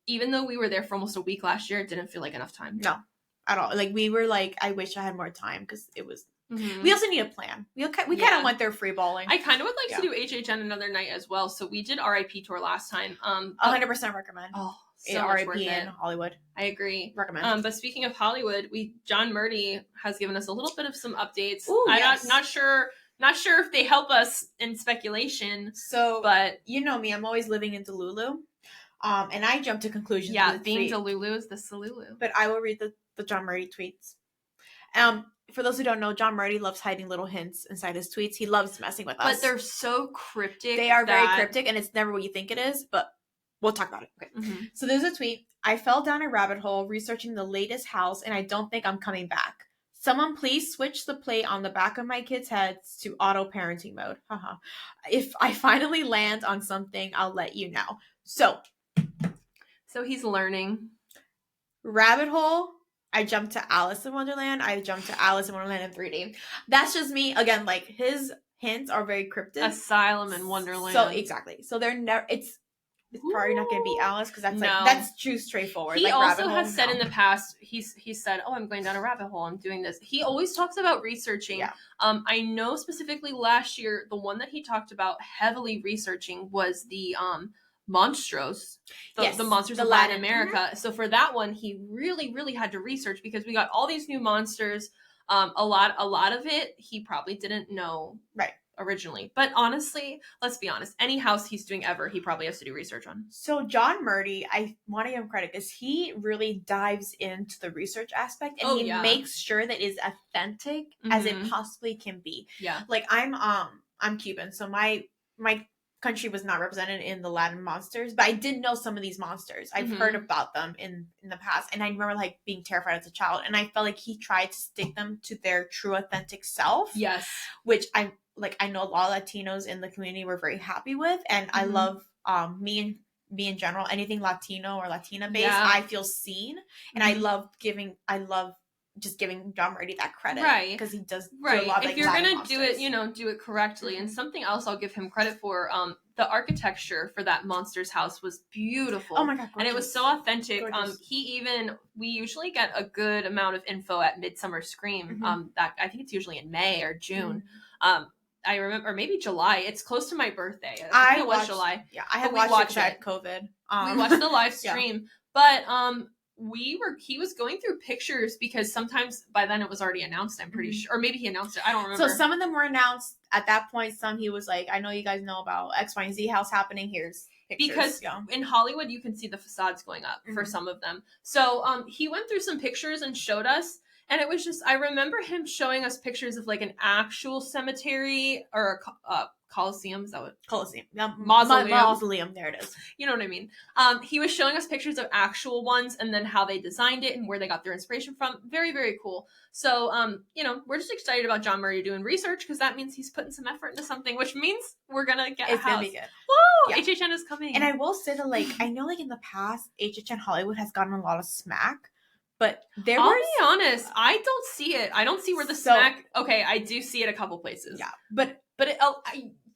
even though we were there for almost a week last year, it didn't feel like enough time. No, at all. Like we were like, I wish I had more time, because it was. We also need a plan. We kind of went there free balling. I kind of would like to do HHN another night as well. So we did RIP tour last time. 100% recommend. Oh, so RIP in Hollywood. I agree. Recommend. But speaking of Hollywood, John Murdy has given us a little bit of some updates. Ooh, I'm not sure if they help us in speculation. So, but you know me, I'm always living in Delulu. And I jump to conclusions. Yeah, being Delulu is the Salulu. But I will read the John Murdy tweets. For those who don't know, John Murdy loves hiding little hints inside his tweets. He loves messing with us. But they're so cryptic. They are very cryptic, and it's never what you think it is, but we'll talk about it. Okay. So there's a tweet. I fell down a rabbit hole researching the latest house, and I don't think I'm coming back. Someone please switch the plate on the back of my kids' heads to auto parenting mode. Haha. If I finally land on something, I'll let you know. So he's learning. Rabbit hole. I jumped to Alice in Wonderland. I jumped to Alice in Wonderland in 3D. That's just me. Again, like his hints are very cryptic. Asylum in Wonderland. So exactly. So they're never. It's probably not going to be Alice, because that's too straightforward. He also has said in the past. He's said, "Oh, I'm going down a rabbit hole. I'm doing this." He always talks about researching. Yeah. I know specifically last year the one that he talked about heavily researching was the Monstros, the monsters of Latin America. Mm-hmm. So for that one, he really, really had to research, because we got all these new monsters. A lot of it he probably didn't know originally. But honestly, let's be honest, any house he's doing ever, he probably has to do research on. So John Murdy, I want to give him credit, because he really dives into the research aspect, and he makes sure that it is authentic as it possibly can be. Yeah. Like I'm Cuban, so my country was not represented in the Latin monsters, but I did know some of these monsters. I've heard about them in the past, and I remember like being terrified as a child, and I felt like he tried to stick them to their true authentic self. Yes. Which I know a lot of Latinos in the community were very happy with, and I love me and me in general, anything Latino or Latina based, I feel seen. And I love just giving John Murdy that credit. Right. Because he does do right. a lot of, if you're going to do it, do it correctly. And something else I'll give him credit for, the architecture for that monster's house was beautiful. Oh my God, gorgeous. And it was so authentic. We usually get a good amount of info at Midsummer Scream. That I think it's usually in May or June. I remember, or maybe July. It's close to my birthday. I think it was July. Yeah, I had watched it because I had COVID. We watched the live stream, but he was going through pictures because sometimes by then it was already announced, I'm pretty sure. Or maybe he announced it. I don't remember. So some of them were announced at that point. Some he was like, I know you guys know about X, Y, and Z house happening. Here's pictures. Because in Hollywood, you can see the facades going up for some of them. So he went through some pictures and showed us. And it was just, I remember him showing us pictures of like an actual cemetery or a Coliseum. Is that what? Coliseum. Mausoleum. There it is. You know what I mean? He was showing us pictures of actual ones and then how they designed it and where they got their inspiration from. Very, very cool. So, we're just excited about John Murray doing research because that means he's putting some effort into something, which means we're going to get a house. It's going to be good. Woo! Yeah. HHN is coming. And I will say that, like, I know, like, in the past, HHN Hollywood has gotten a lot of smack. But I'll be honest, I don't see it. I don't see where the smack. Okay, I do see it a couple places. Yeah, but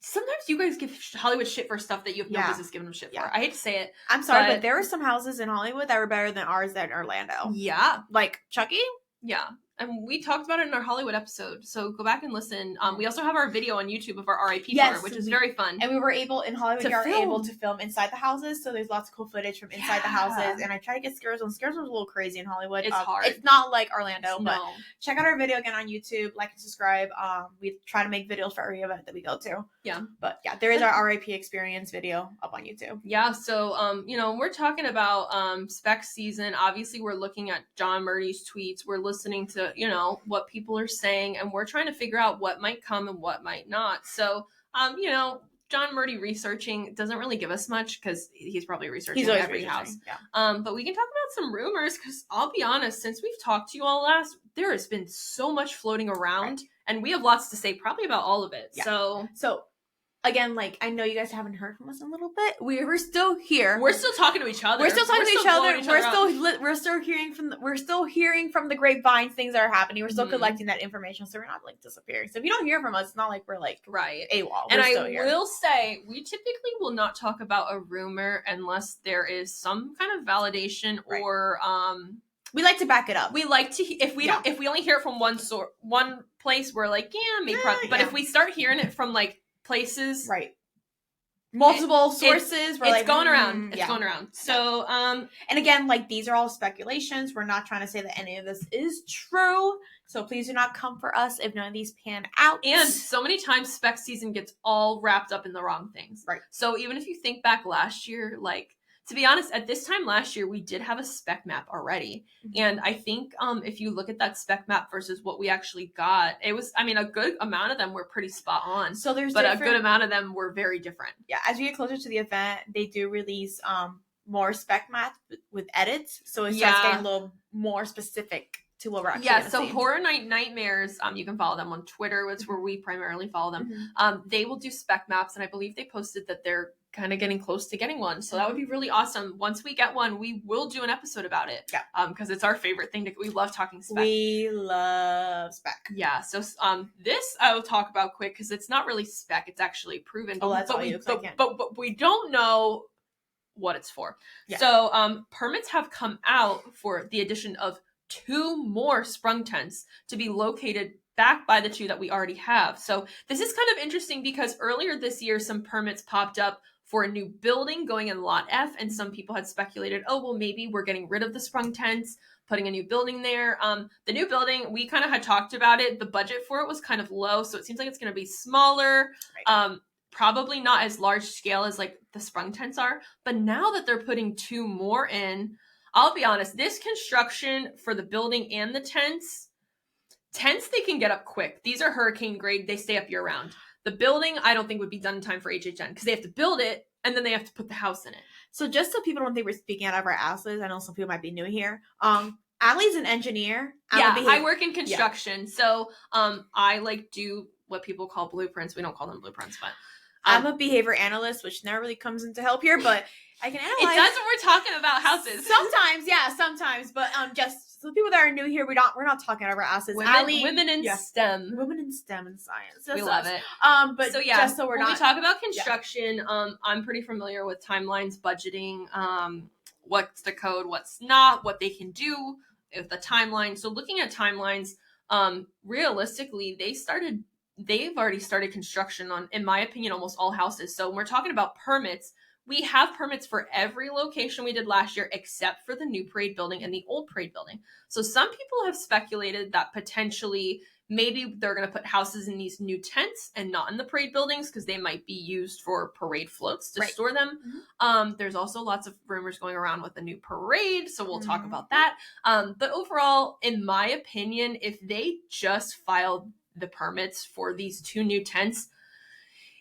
sometimes you guys give Hollywood shit for stuff that you have no business giving them shit for. I hate to say it. I'm sorry, but there were some houses in Hollywood that were better than ours in Orlando. Yeah, like Chucky. Yeah. And we talked about it in our Hollywood episode, so go back and listen. We also have our video on YouTube of our RIP tour, which is very fun. And we were able, in Hollywood, able to film inside the houses, so there's lots of cool footage from inside the houses. And I try to get Scare Zone. Scare Zone's a little crazy in Hollywood. It's hard. It's not like Orlando, but check out our video again on YouTube. Like and subscribe. We try to make videos for every event that we go to. Yeah. But yeah, there is our RIP experience video up on YouTube. Yeah, so, we're talking about spec season. Obviously, we're looking at John Murdy's tweets. We're listening to, what people are saying, and we're trying to figure out what might come and what might not. So, John Murdy researching doesn't really give us much because he's probably researching every house. Yeah. But we can talk about some rumors because I'll be honest, since we've talked to you all last, there has been so much floating around, and we have lots to say probably about all of it. Yeah. So again, like, I know you guys haven't heard from us in a little bit. We're still here. We're still talking to each other. We're still hearing from the grapevines things that are happening. We're still collecting that information, so we're not like disappearing. So if you don't hear from us, it's not like we're like AWOL. And I will say, we typically will not talk about a rumor unless there is some kind of validation or we like to back it up. We like to if we only hear it from one place, we're like, maybe. But if we start hearing it from like places, multiple sources, it's going around. It's going around. So and again, like, these are all speculations. We're not trying to say that any of this is true, so please do not come for us if none of these pan out. And so many times spec season gets all wrapped up in the wrong things, so even if you think back last year, like, to be honest, at this time last year, we did have a spec map already. And I think if you look at that spec map versus what we actually got, it was, a good amount of them were pretty spot on. So but a good amount of them were very different. Yeah, as we get closer to the event, they do release more spec maps with edits. So it starts getting a little more specific to what we're actually going to see. Horror Night Nightmares, you can follow them on Twitter. It's where we primarily follow them. They will do spec maps, and I believe they posted that they're kind of getting close to getting one, so that would be really awesome. Once we get one, we will do an episode about it, because it's our favorite thing we love talking spec. We love spec. So this I will talk about quick because it's not really spec, it's actually proven, but we don't know what it's for. So permits have come out for the addition of 2 more sprung tents to be located back by the 2 that we already have. So this is kind of interesting because earlier this year some permits popped up for a new building going in Lot F, and some people had speculated, maybe we're getting rid of the sprung tents, putting a new building there. The new building, we kind of had talked about it. The budget for it was kind of low, so it seems like it's going to be smaller, probably not as large scale as like the sprung tents are. But now that they're putting 2 more in, I'll be honest, this construction for the building and the tents they can get up quick. These are hurricane grade. They stay up year round. The building, I don't think would be done in time for HHN because they have to build it and then they have to put the house in it. So just so people don't think we're speaking out of our asses, I know some people might be new here. Allie's an engineer. I work in construction. So I do what people call blueprints. We don't call them blueprints, but I'm a behavior analyst, which never really comes into help here, but I can analyze. It does when we're talking about houses. Sometimes, but just so the people that are new here, we're not talking about houses. Women in STEM. Women in STEM and science. We love it. But so yeah, just so when we talk about construction, I'm pretty familiar with timelines, budgeting, what's the code, what's not, what they can do with the timeline. So looking at timelines, realistically, they've already started construction on, in my opinion, almost all houses. So when we're talking about permits, we have permits for every location we did last year except for the new parade building and the old parade building. So some people have speculated that potentially maybe they're going to put houses in these new tents and not in the parade buildings because they might be used for parade floats to store them. Mm-hmm. There's also lots of rumors going around with the new parade, so we'll talk about that. But overall, in my opinion, if they just filed the permits for these 2 new tents,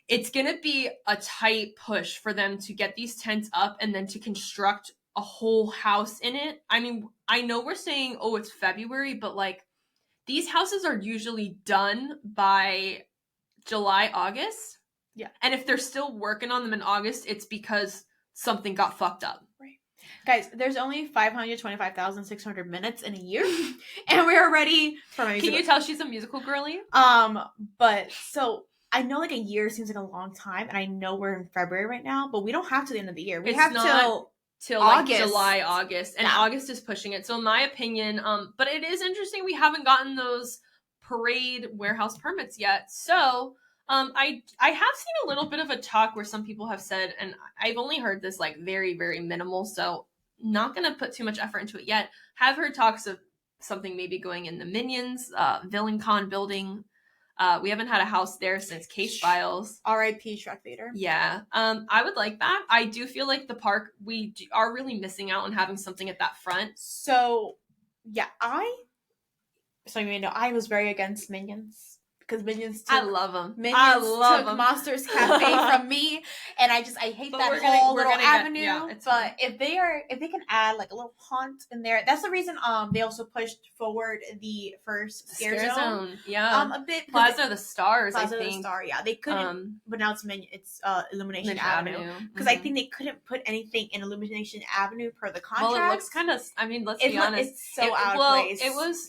it's going to be a tight push for them to get these tents up and then to construct a whole house in it. I mean, I know we're saying, oh, it's February, but like these houses are usually done by July, August. Yeah. And if they're still working on them in August, it's because something got fucked up. Right. Guys, there's only 525,600 minutes in a year, and we're ready for my musical. Can you tell she's a musical girly? But so I know like a year seems like a long time, and I know we're in February right now, but we don't have to the end of the year. We have till like July, August, and August is pushing it. So in my opinion, but it is interesting we haven't gotten those parade warehouse permits yet. So I have seen a little bit of a talk where some people have said, and I've only heard this like very, very minimal, so not gonna put too much effort into it yet. Have heard talks of something maybe going in the Minions, VillainCon building. We haven't had a house there since Case Files. R.I.P. Shrek Theater. Yeah. I would like that. I do feel like the park, we are really missing out on having something at that front. So, yeah, you may know, I was very against Minions. Because Minions took... I love them. Minions took Monsters Cafe from me. And I hate that whole little avenue. But if they can add like a little haunt in there. That's the reason they also pushed forward the first Scare Zone. Yeah. A bit. Plaza of the Stars, Plaza of the Star, yeah. They couldn't, but now it's Illumination Avenue. Because I think they couldn't put anything in Illumination Avenue per the contract. Well, it looks kind of, I mean, let's be honest. It's so out of place.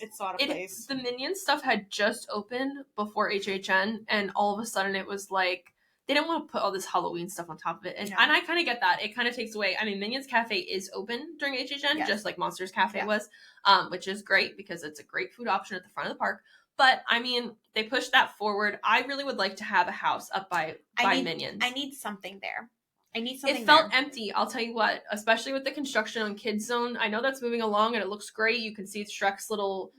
It's out of place. The Minions stuff had just opened before HHN, and all of a sudden it was like they didn't want to put all this Halloween stuff on top of it, and I kind of get that. It kind of takes away. I mean, Minions Cafe is open during HHN, just like Monsters Cafe was, which is great because it's a great food option at the front of the park. But I mean, they pushed that forward. I really would like to have a house up by Minions. I need something there. It felt empty. I'll tell you what, especially with the construction on Kids Zone. I know that's moving along and it looks great. You can see Shrek's little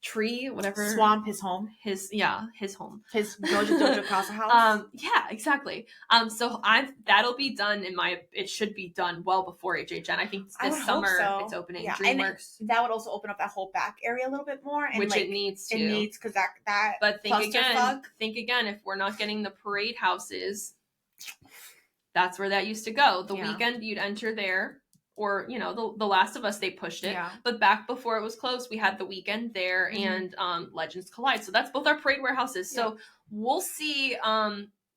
tree, whatever swamp, his home, his home, his Dojo Casa house. Yeah, exactly. So that'll be done it should be done well before HHN. I think this summer it's opening. Yeah, DreamWorks. And that would also open up that whole back area a little bit more, and which it needs to. It needs because that. But think again. If we're not getting the parade houses, that's where that used to go. The weekend you'd enter there. Or, the Last of Us, they pushed it. Yeah. But back before it was closed, we had the weekend there and Legends Collide. So that's both our parade warehouses. Yeah. So we'll see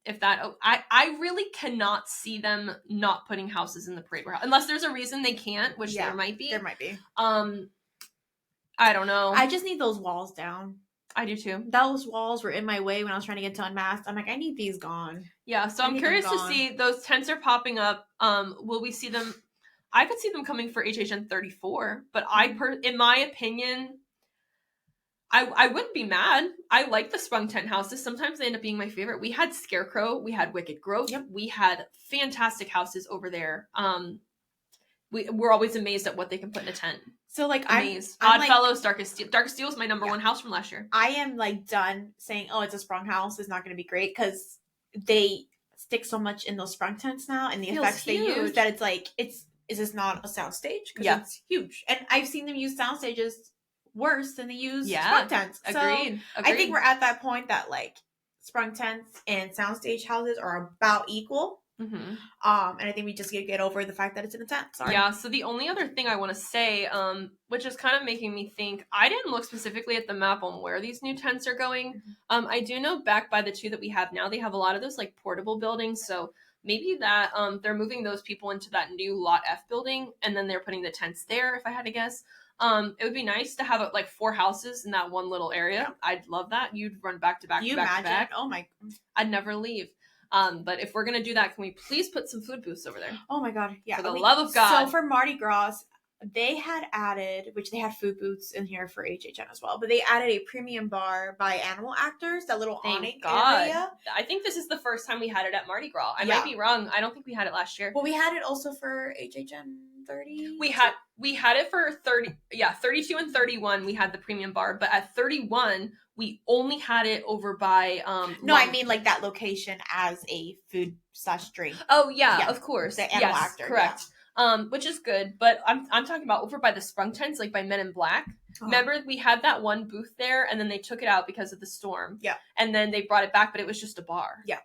if that... I really cannot see them not putting houses in the parade warehouse. Unless there's a reason they can't, which there might be. There might be. I don't know. I just need those walls down. I do too. Those walls were in my way when I was trying to get to Unmasked. I'm like, I need these gone. Yeah, so I'm curious to see. Those tents are popping up. Will we see them... I could see them coming for HHN 34, but in my opinion, I wouldn't be mad. I like the sprung tent houses. Sometimes they end up being my favorite. We had Scarecrow, we had Wicked Grove, we had fantastic houses over there. We're always amazed at what they can put in a tent. So like Oddfellows, Darkest Steel. Darkest Steel is my number one house from last year. I am like done saying, oh, it's a sprung house. It's not going to be great because they stick so much in those sprung tents now and the effects they use that it's like is this not a soundstage? Because it's huge. And I've seen them use sound stages worse than they use sprung tents. Agreed. I think we're at that point that like sprung tents and soundstage houses are about equal. Mm-hmm. And I think we just get over the fact that it's in a tent. Sorry. Yeah, so the only other thing I want to say, which is kind of making me think, I didn't look specifically at the map on where these new tents are going. I do know back by the 2 that we have now, they have a lot of those like portable buildings, so maybe that they're moving those people into that new Lot F building, and then they're putting the tents there, if I had to guess. It would be nice to have like 4 houses in that one little area. Yeah. I'd love that. You'd run back to back to back to back. Oh my. I'd never leave. But if we're going to do that, can we please put some food booths over there? Oh my God. Yeah. For the love of God. So for Mardi Gras, they had added, which they had food booths in here for HHN as well, but they added a premium bar by animal actors, that little awning area. I think this is the first time we had it at Mardi Gras. I might be wrong. I don't think we had it last year. Well, we had it also for HHN 30. We had it for 32 and 31. We had the premium bar, but at 31, we only had it over by I mean like that location as a food / drink. Oh yeah, of course. The animal actor, correct. Yeah. Which is good, but I'm talking about over by the sprung tents, like by Men in Black. Remember, we had that one booth there, and then they took it out because of the storm. Yeah. And then they brought it back, but it was just a bar. Yeah.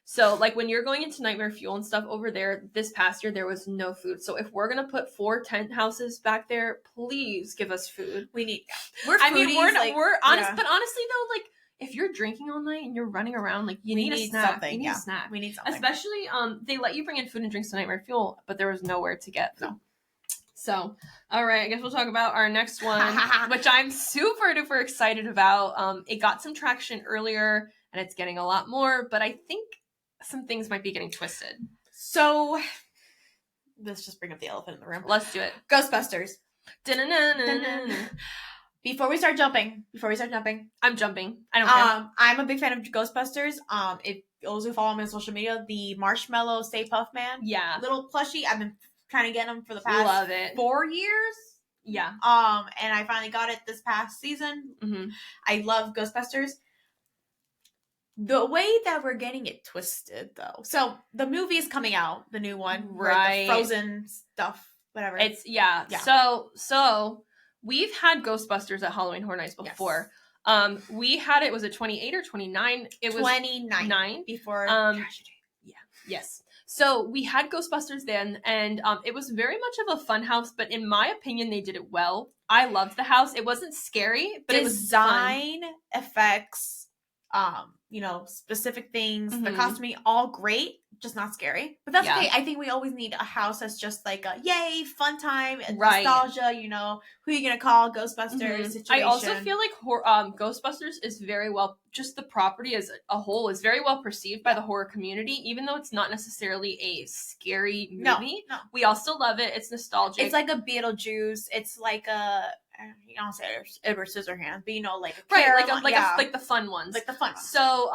So, like, when you're going into Nightmare Fuel and stuff over there, this past year, there was no food. So, if we're going to put 4 tent houses back there, please give us food. We need... We're honest, but honestly, though, like, if you're drinking all night and you're running around, like, you need a snack. Something, need a snack. We need something. Especially, they let you bring in food and drinks to Nightmare Fuel, but there was nowhere to get food. No. So, all right, I guess we'll talk about our next one, which I'm super duper excited about. It got some traction earlier, and it's getting a lot more, but I think some things might be getting twisted. So, let's just bring up the elephant in the room. Let's do it. Ghostbusters. Before we start jumping, I'm jumping. I don't care. I'm a big fan of Ghostbusters. If those who follow me on social media, the Marshmallow Stay Puft Man, little plushie, I've been trying to get him for the past 4 years. Yeah. And I finally got it this past season. Mm-hmm. I love Ghostbusters. The way that we're getting it twisted, though. So the movie is coming out, the new one, right? The Frozen stuff, whatever. It's So we've had Ghostbusters at Halloween Horror Nights before. Yes. We had it. Was it 28 or 29? It was 29 before tragedy. Yeah. Yes. So we had Ghostbusters then, and it was very much of a fun house. But in my opinion, they did it well. I loved the house. It wasn't scary, but it was design, effects, specific things, the costuming, all great, just not scary. But that's okay. I think we always need a house that's just like a yay, fun time, nostalgia, who you gonna call, Ghostbusters situation. I also feel like Ghostbusters is very well, just the property as a whole is very well perceived by the horror community, even though it's not necessarily a scary movie. No. We all still love it. It's nostalgic. It's like a Beetlejuice. It's like a... You don't say Edward Scissorhands, but like like the fun ones, So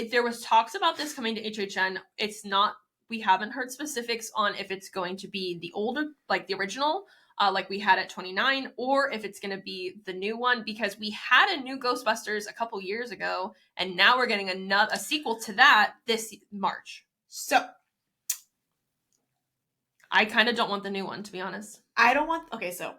there was talks about this coming to HHN. It's not. We haven't heard specifics on if it's going to be the older, like the original, like we had at 29, or if it's going to be the new one, because we had a new Ghostbusters a couple years ago, and now we're getting a sequel to that this March. So I kind of don't want the new one, to be honest. I don't want. Okay, so.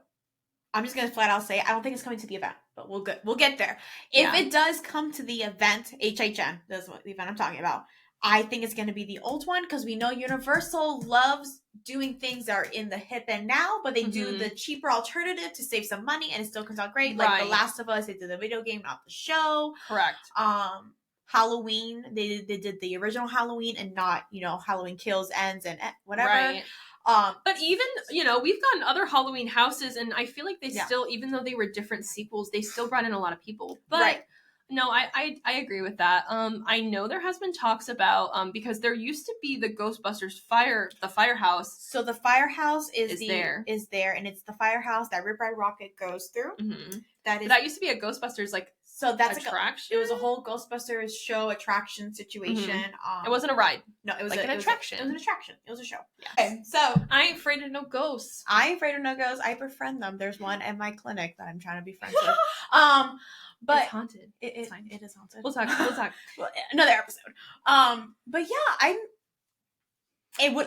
I'm just going to flat out say, I don't think it's coming to the event, but we'll get there. If it does come to the event, HHN, that's what the event I'm talking about, I think it's going to be the old one, because we know Universal loves doing things that are in the hip and now, but they do the cheaper alternative to save some money, and it still comes out great. Like The Last of Us, they did the video game, not the show. Correct. Halloween, they did the original Halloween and not, Halloween Kills, Ends, and whatever. Right. But even, we've gotten other Halloween houses, and I feel like they still, even though they were different sequels, they still brought in a lot of people. But no, I agree with that. I know there has been talks about, because there used to be the Ghostbusters firehouse. So the firehouse is there, and it's the firehouse that Rip Ride Rocket goes through. Mm-hmm. That used to be a Ghostbusters, so that's attraction. It was a whole Ghostbusters show attraction situation. It wasn't a ride. No, it was an attraction. It was an attraction. It was a show. Yes. Okay, so I ain't afraid of no ghosts. I ain't afraid of no ghosts. I befriend them. There's one at my clinic that I'm trying to be friends with. But it's haunted. It is haunted. We'll talk. Well, another episode. But yeah,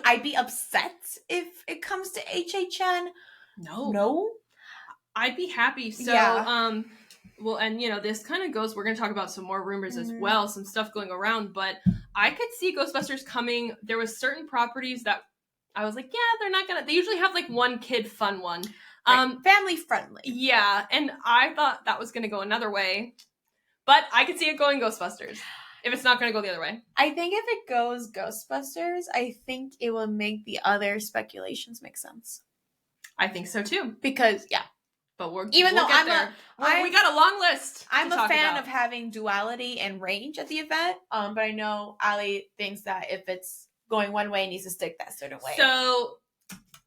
I'd be upset if it comes to HHN. No. I'd be happy. So, Well, and this kind of goes, we're going to talk about some more rumors as well, some stuff going around, but I could see Ghostbusters coming. There was certain properties that I was like, yeah, they're not going to, they usually have like one kid fun one. Right. Family friendly. Yeah, and I thought that was going to go another way, but I could see it going Ghostbusters if it's not going to go the other way. I think if it goes Ghostbusters, I think it will make the other speculations make sense. I think so too. Because, yeah. But we'll we got a long list. I'm a fan of having duality and range at the event. But I know Allie thinks that if it's going one way, it needs to stick that certain way. So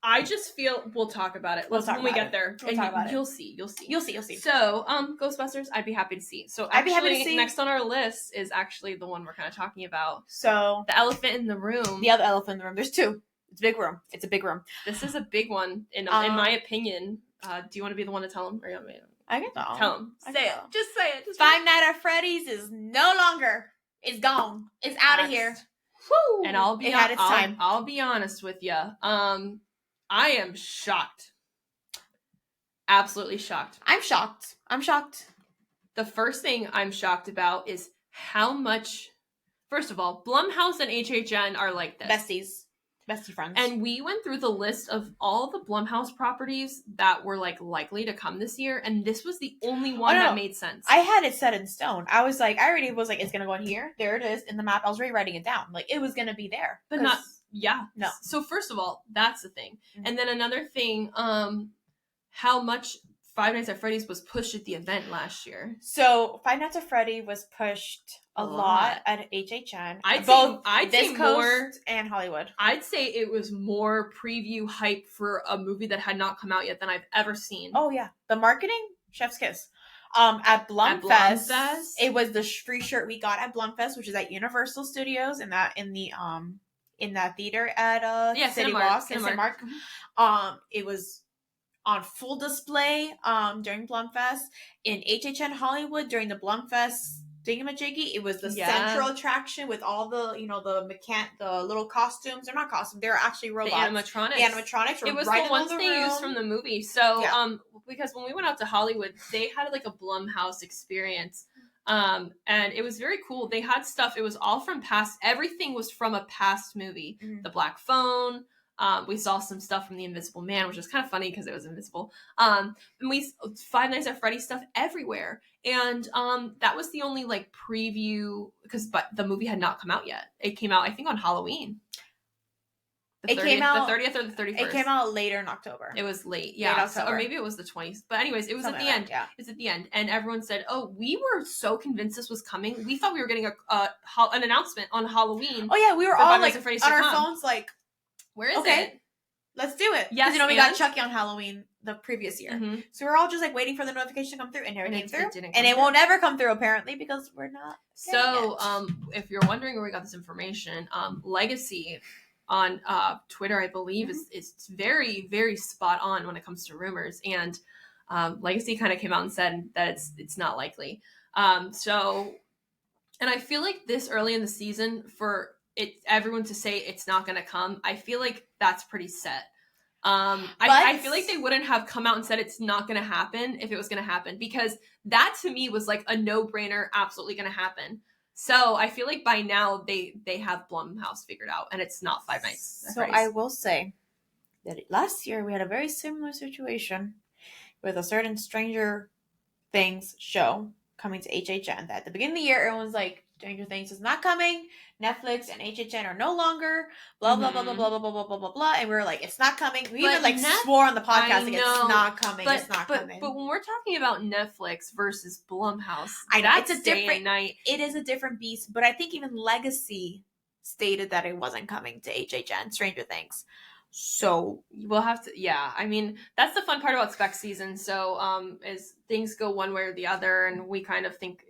I just feel we'll talk about it. When we get there. We'll talk about it. You'll see. You'll see. So, Ghostbusters, I'd be happy to see. So I'd be happy to see. Next on our list is actually the one we're kind of talking about. So the elephant in the room. The other elephant in the room. There's two. It's a big room. It's a big room. This is a big one in my opinion. Do you want to be the one to tell him? Or you want me to? I can tell him. Say it. Just say it. Five Nights at Freddy's is no longer. It's gone. It's out of here. Woo! And I'll be I'll be honest with you. I am shocked. Absolutely shocked. I'm shocked. The first thing I'm shocked about is how much. First of all, Blumhouse and HHN are like this. Bestie friends. And we went through the list of all the Blumhouse properties that were like likely to come this year, and this was the only one that made sense. I had it set in stone. I already was like, it's gonna go in here. There it is in the map. I was already writing it down. Like it was gonna be there. But not No. So first of all, that's the thing. Mm-hmm. And then another thing, how much Five Nights at Freddy's was pushed at the event last year. So Five Nights at Freddy was pushed a lot at HHN. I'd say more and Hollywood. I'd say it was more preview hype for a movie that had not come out yet than I've ever seen. Oh yeah, the marketing, chef's kiss. At Blumfest, it was the free shirt we got at Blumfest, which is at Universal Studios, in that theater at City Walk in Cinemark. It was on full display during Blumfest. In HHN Hollywood during the Blumfest thingamajiggy, it was the central attraction with all the the little costumes. They're not costumes, they're actually robots. The animatronics. It was the ones they used from the movie. So because when we went out to Hollywood, they had like a Blumhouse experience. And it was very cool. They had stuff, it was all from everything was from a past movie. Mm-hmm. The Black Phone. We saw some stuff from The Invisible Man, which was kind of funny because it was invisible. And we Five Nights at Freddy's stuff everywhere. And that was the only like preview but the movie had not come out yet. It came out, I think, on Halloween. The 30th or the 31st. It came out later in October. It was late, yeah. Or maybe it was the 20th. But anyways, it was at the end. Yeah. It's at the end. And everyone said, oh, we were so convinced this was coming. We thought we were getting an announcement on Halloween. Oh yeah, we were all like on our phones like, where is it? Let's do it. Yes, we got Chucky on Halloween the previous year. Mm-hmm. So we're all just like waiting for the notification to come through, and never came through. And it won't ever come through apparently because we're not. So, if you're wondering where we got this information, Legacy on Twitter, I believe, is very, very spot on when it comes to rumors. And Legacy kind of came out and said that it's not likely. And I feel like this early in the season for everyone to say it's not going to come, I feel like that's pretty set. I feel like they wouldn't have come out and said it's not going to happen if it was going to happen, because that to me was like a no-brainer, absolutely going to happen. So I feel like by now they have Blumhouse figured out, and it's not Five Nights. So I will say that last year we had a very similar situation with a certain Stranger Things show coming to HHN. That at the beginning of the year, everyone was like, Stranger Things is not coming. Netflix and HHN are no longer. Blah, blah, blah, blah, blah, blah, blah, blah, blah, blah. And we were like, it's not coming. We even swore on the podcast, like, it's not coming. It's not coming. But when we're talking about Netflix versus Blumhouse, I know, it's a different night. It is a different beast. But I think even Legacy stated that it wasn't coming to HHN, Stranger Things. So we'll have to, I mean, that's the fun part about spec season. So, is things go one way or the other, and we kind of think,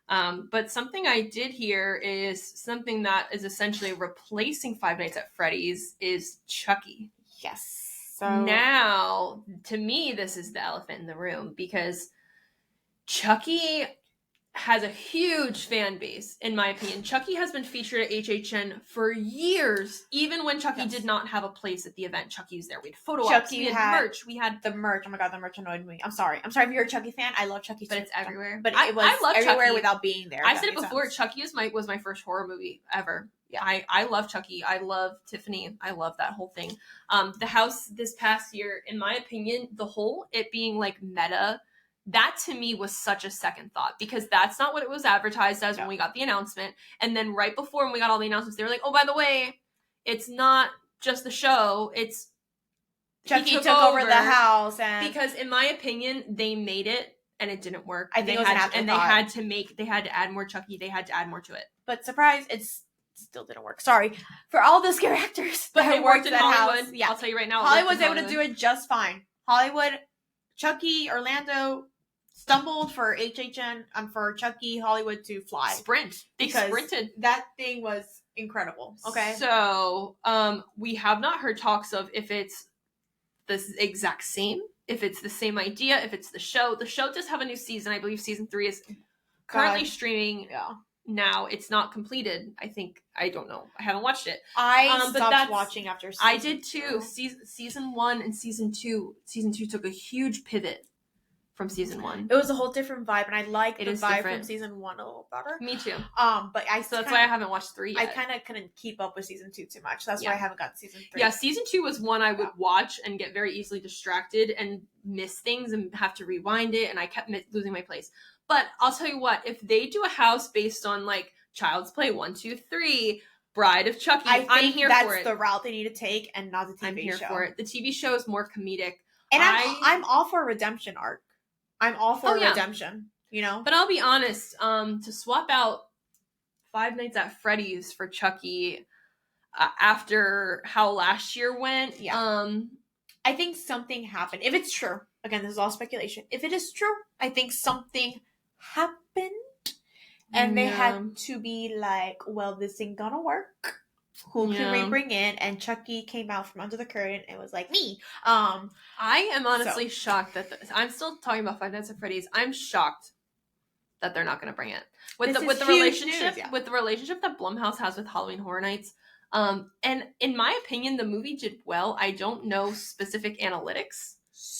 but something I did hear is something that is essentially replacing Five Nights at Freddy's is Chucky. Yes. So now, to me, this is the elephant in the room, because Chucky, has a huge fan base, in my opinion. Chucky has been featured at HHN for years, even when Chucky did not have a place at the event. Chucky was there. We had photo ops, we had merch. We had the merch. Oh my god, the merch annoyed me. I'm sorry if you're a Chucky fan. I love Chucky, but it's everywhere. But it was I love everywhere Chucky without being there. I said it before. Chucky was my first horror movie ever. Yeah, I love Chucky. I love Tiffany. I love that whole thing. The house this past year, in my opinion, it being like meta. That to me was such a second thought, because that's not what it was advertised as when we got the announcement. And then right before when we got all the announcements, they were like, oh, by the way, it's not just the show. It's Chucky took over the house. Because in my opinion, they made it and it didn't work. I think it was an afterthought. They had to add more Chucky. They had to add more to it. But surprise, it still didn't work. Sorry for all the scary actors that they worked in Hollywood. House. Yeah, I'll tell you right now. Hollywood was able to do it just fine. Hollywood, Chucky, Orlando stumbled for HHN for Chucky Hollywood to fly. They sprinted. That thing was incredible. Okay. So, we have not heard talks of if it's the exact same, if it's the same idea, if it's the show. The show does have a new season. I believe season 3 is currently streaming. Yeah. Now it's not completed. I don't know. I haven't watched it. I stopped watching after season 2. I did too. Season 1 and season 2. Season 2 took a huge pivot from season 1. It was a whole different vibe, and I like the vibe from season 1 a little better. Me too. But so that's why I haven't watched 3 yet. I kind of couldn't keep up with season 2 too much. That's why I haven't gotten season 3. Yeah, season 2 was one I would watch and get very easily distracted and miss things and have to rewind it, and I kept losing my place. But I'll tell you what, if they do a house based on like Child's Play 1, 2, 3, Bride of Chucky, I'm here for it. That's the route they need to take, and not the TV show. I'm here for it. The TV show is more comedic. And I'm all for a redemption arc. I'm all for redemption, you know? But I'll be honest, to swap out Five Nights at Freddy's for Chucky after how last year went, I think something happened. If it's true, again, this is all speculation. If it is true, I think something happened and they had to be like, well, this ain't gonna work. Who can we bring in? And Chucky came out from under the curtain and was like, me. I am honestly shocked that I'm still talking about Five Nights at Freddy's. I'm shocked that they're not going to bring it with the relationship with the relationship that Blumhouse has with Halloween Horror Nights. And in my opinion, the movie did well. I don't know specific analytics,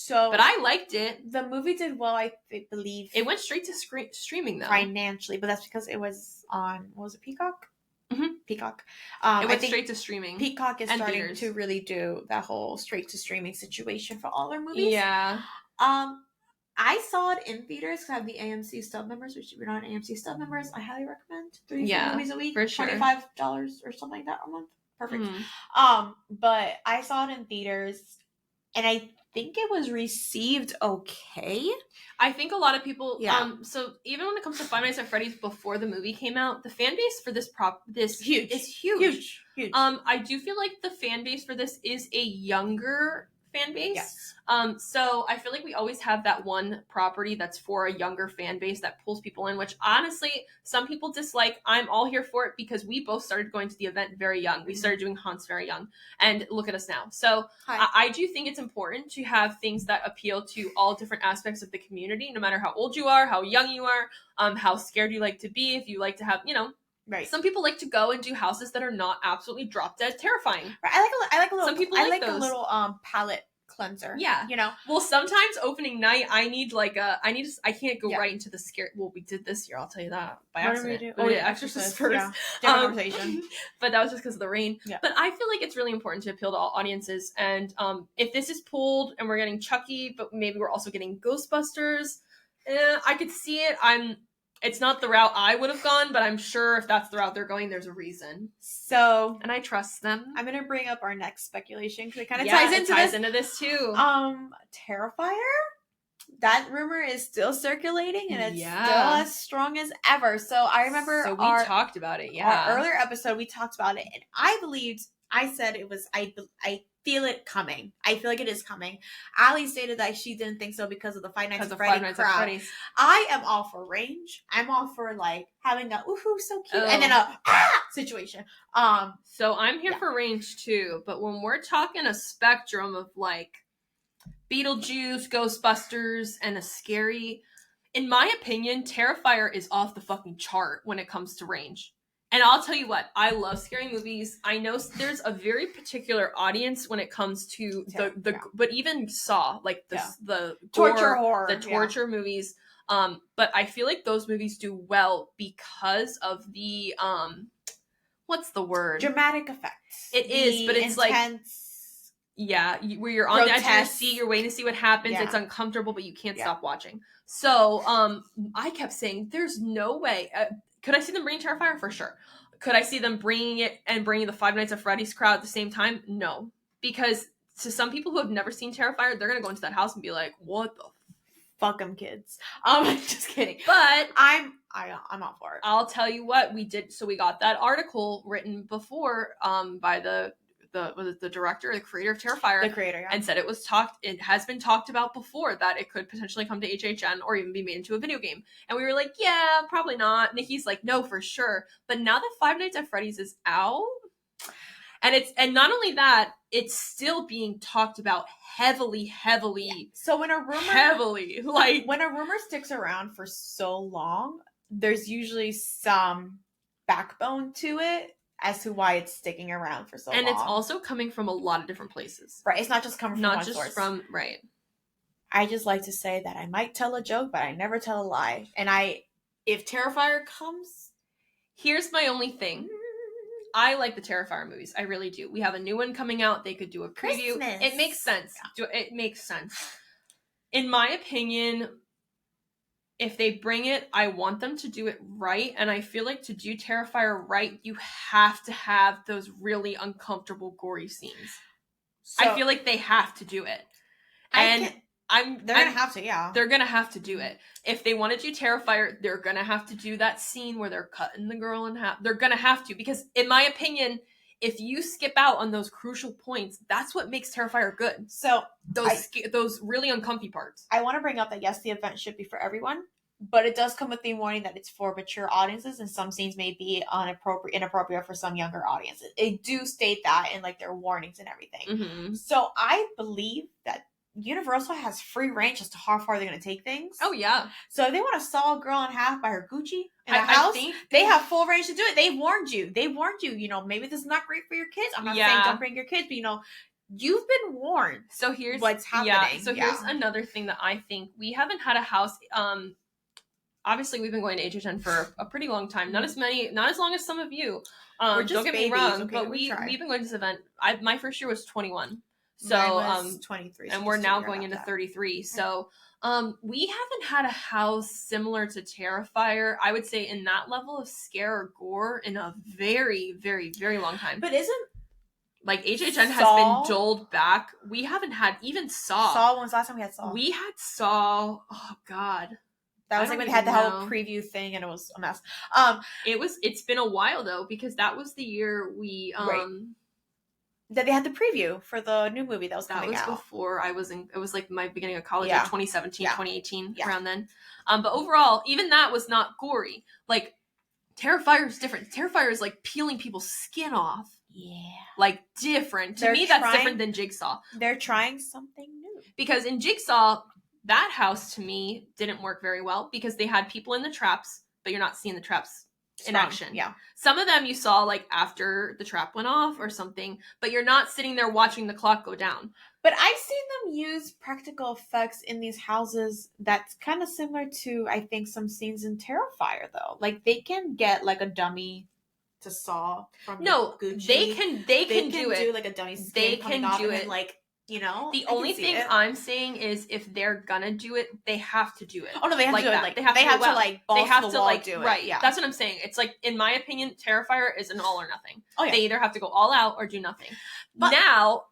but I liked it. The movie did well. I believe it went straight to streaming though, financially, but that's because it was on Peacock. Mm-hmm. Peacock. It went straight to streaming. Peacock is starting theaters to really do that whole straight to streaming situation for all their movies. Yeah. I saw it in theaters because I have the AMC stub members, which if you're not AMC stub members, I highly recommend. 3 movies a week, for sure. $25 or something like that a month. Perfect. Mm-hmm. But I saw it in theaters, and I think it was received okay. I think a lot of people so even when it comes to Five Nights at Freddy's before the movie came out, the fan base for this is huge. I do feel like the fan base for this is a younger fan base. Yes. So I feel like we always have that one property that's for a younger fan base that pulls people in, which honestly, some people dislike. I'm all here for it because we both started going to the event very young. We started doing haunts very young, and look at us now. So I do think it's important to have things that appeal to all different aspects of the community, no matter how old you are, how young you are, how scared you like to be, if you like to have, right. Some people like to go and do houses that are not absolutely drop dead terrifying. Right. I like a little. Some people I like those. A little palette cleanser. Yeah. Well, sometimes opening night, I can't go right into the scare. Well, we did this year. I'll tell you that by accident. We did Exorcist first. Yeah. Different conversation. But that was just because of the rain. Yeah. But I feel like it's really important to appeal to all audiences. And if this is pulled and we're getting Chucky, but maybe we're also getting Ghostbusters, I could see it. It's not the route I would have gone, but I'm sure if that's the route they're going, there's a reason. So, and I trust them. I'm going to bring up our next speculation because it kind of ties into this too. Terrifier? That rumor is still circulating and it's still as strong as ever. So I remember we talked about it. Our earlier episode, we talked about it, and I said it was, I feel it coming. I feel like it is coming. Allie stated that she didn't think so because of the Five Nights at Freddy's crowd. I am all for range. I'm all for like having a ooh so cute and then a situation. So I'm here for range too, but when we're talking a spectrum of like Beetlejuice, Ghostbusters, and a scary, in my opinion, Terrifier is off the fucking chart when it comes to range. And I'll tell you what, I love scary movies. I know there's a very particular audience when it comes to but even Saw, like the torture horror, the torture movies. But I feel like those movies do well because of the what's the word? Dramatic effects. It is, but it's intense, where you're on the edge of your seat, you're waiting to see what happens. Yeah. It's uncomfortable, but you can't stop watching. So, I kept saying, there's no way. Could I see them bringing Terrifier? For sure. Could I see them bringing the Five Nights at Freddy's crowd at the same time? No. Because to some people who have never seen Terrifier, they're going to go into that house and be like, what the fuck them kids. Just kidding. But I'm all for it. I'll tell you what we did. So we got that article written before by the director, the creator of Terrifier, the creator, and said it has been talked about before that it could potentially come to HHN or even be made into a video game. And we were like, yeah, probably not. Nikki's like, no, for sure. But now that Five Nights at Freddy's is out, and not only that, it's still being talked about heavily. Yeah. So when a rumor sticks around for so long, there's usually some backbone to it as to why it's sticking around for so long. And it's also coming from a lot of different places. Right. It's not just coming from one source. Right. I just like to say that I might tell a joke, but I never tell a lie. And if Terrifier comes... Here's my only thing. I like the Terrifier movies. I really do. We have a new one coming out. They could do a preview. Christmas. It makes sense. Yeah. It makes sense. In my opinion, if they bring it, I want them to do it right. And I feel like to do Terrifier right, you have to have those really uncomfortable, gory scenes. So, I feel like they have to do it. They're gonna have to, yeah. They're gonna have to do it. If they want to do Terrifier, they're gonna have to do that scene where they're cutting the girl in half. They're gonna have to, because in my opinion, if you skip out on those crucial points, that's what makes Terrifier good. So those really uncomfy parts. I want to bring up that yes, the event should be for everyone, but it does come with the warning that it's for mature audiences, and some scenes may be inappropriate for some younger audiences. They do state that in like their warnings and everything. Mm-hmm. So I believe that Universal has free range as to how far they're going to take things. Oh, yeah. So if they want to saw a girl in half by her Gucci in a house, they have full range to do it. They warned you. Maybe this is not great for your kids. I'm not saying don't bring your kids, but you've been warned. So here's what's happening. Yeah. So here's another thing that I think. We haven't had a house. Obviously, we've been going to HHN for a pretty long time. Not as long as some of you. We're just don't get me wrong, okay, but we've been going to this event. My first year was 21. So was 23, and we're now going into 33. So we haven't had a house similar to Terrifier, I would say, in that level of scare or gore in a very, very, very long time. But isn't like HHN has been doled back? We haven't had even Saw. When was the last time we had Saw? We had Saw. Oh God. That was like when they had the whole preview thing and it was a mess. It's been a while though, because that was the year we that they had the preview for the new movie that was coming out. That was before it was like my beginning of college, like 2017, 2018, around then. But overall, even that was not gory. Like, Terrifier is different. Terrifier is like peeling people's skin off. Yeah. Like, different. To me, that's different than Jigsaw. They're trying something new. Because in Jigsaw, that house, to me, didn't work very well because they had people in the traps, but you're not seeing the traps in action. Yeah. Some of them you saw like after the trap went off or something, but you're not sitting there watching the clock go down. But I've seen them use practical effects in these houses that's kind of similar to, I think, some scenes in Terrifier though. Like they can get like a dummy to saw from Gucci. They can do like a dummy skin coming off and then, like, the only thing I'm saying is if they're gonna do it, they have to do it. Oh no, they have to do it. Like they have to like balls they have to to the wall like do it. Right. Yeah. That's what I'm saying. It's like, in my opinion, Terrifier is an all or nothing. Oh yeah. They either have to go all out or do nothing. But now,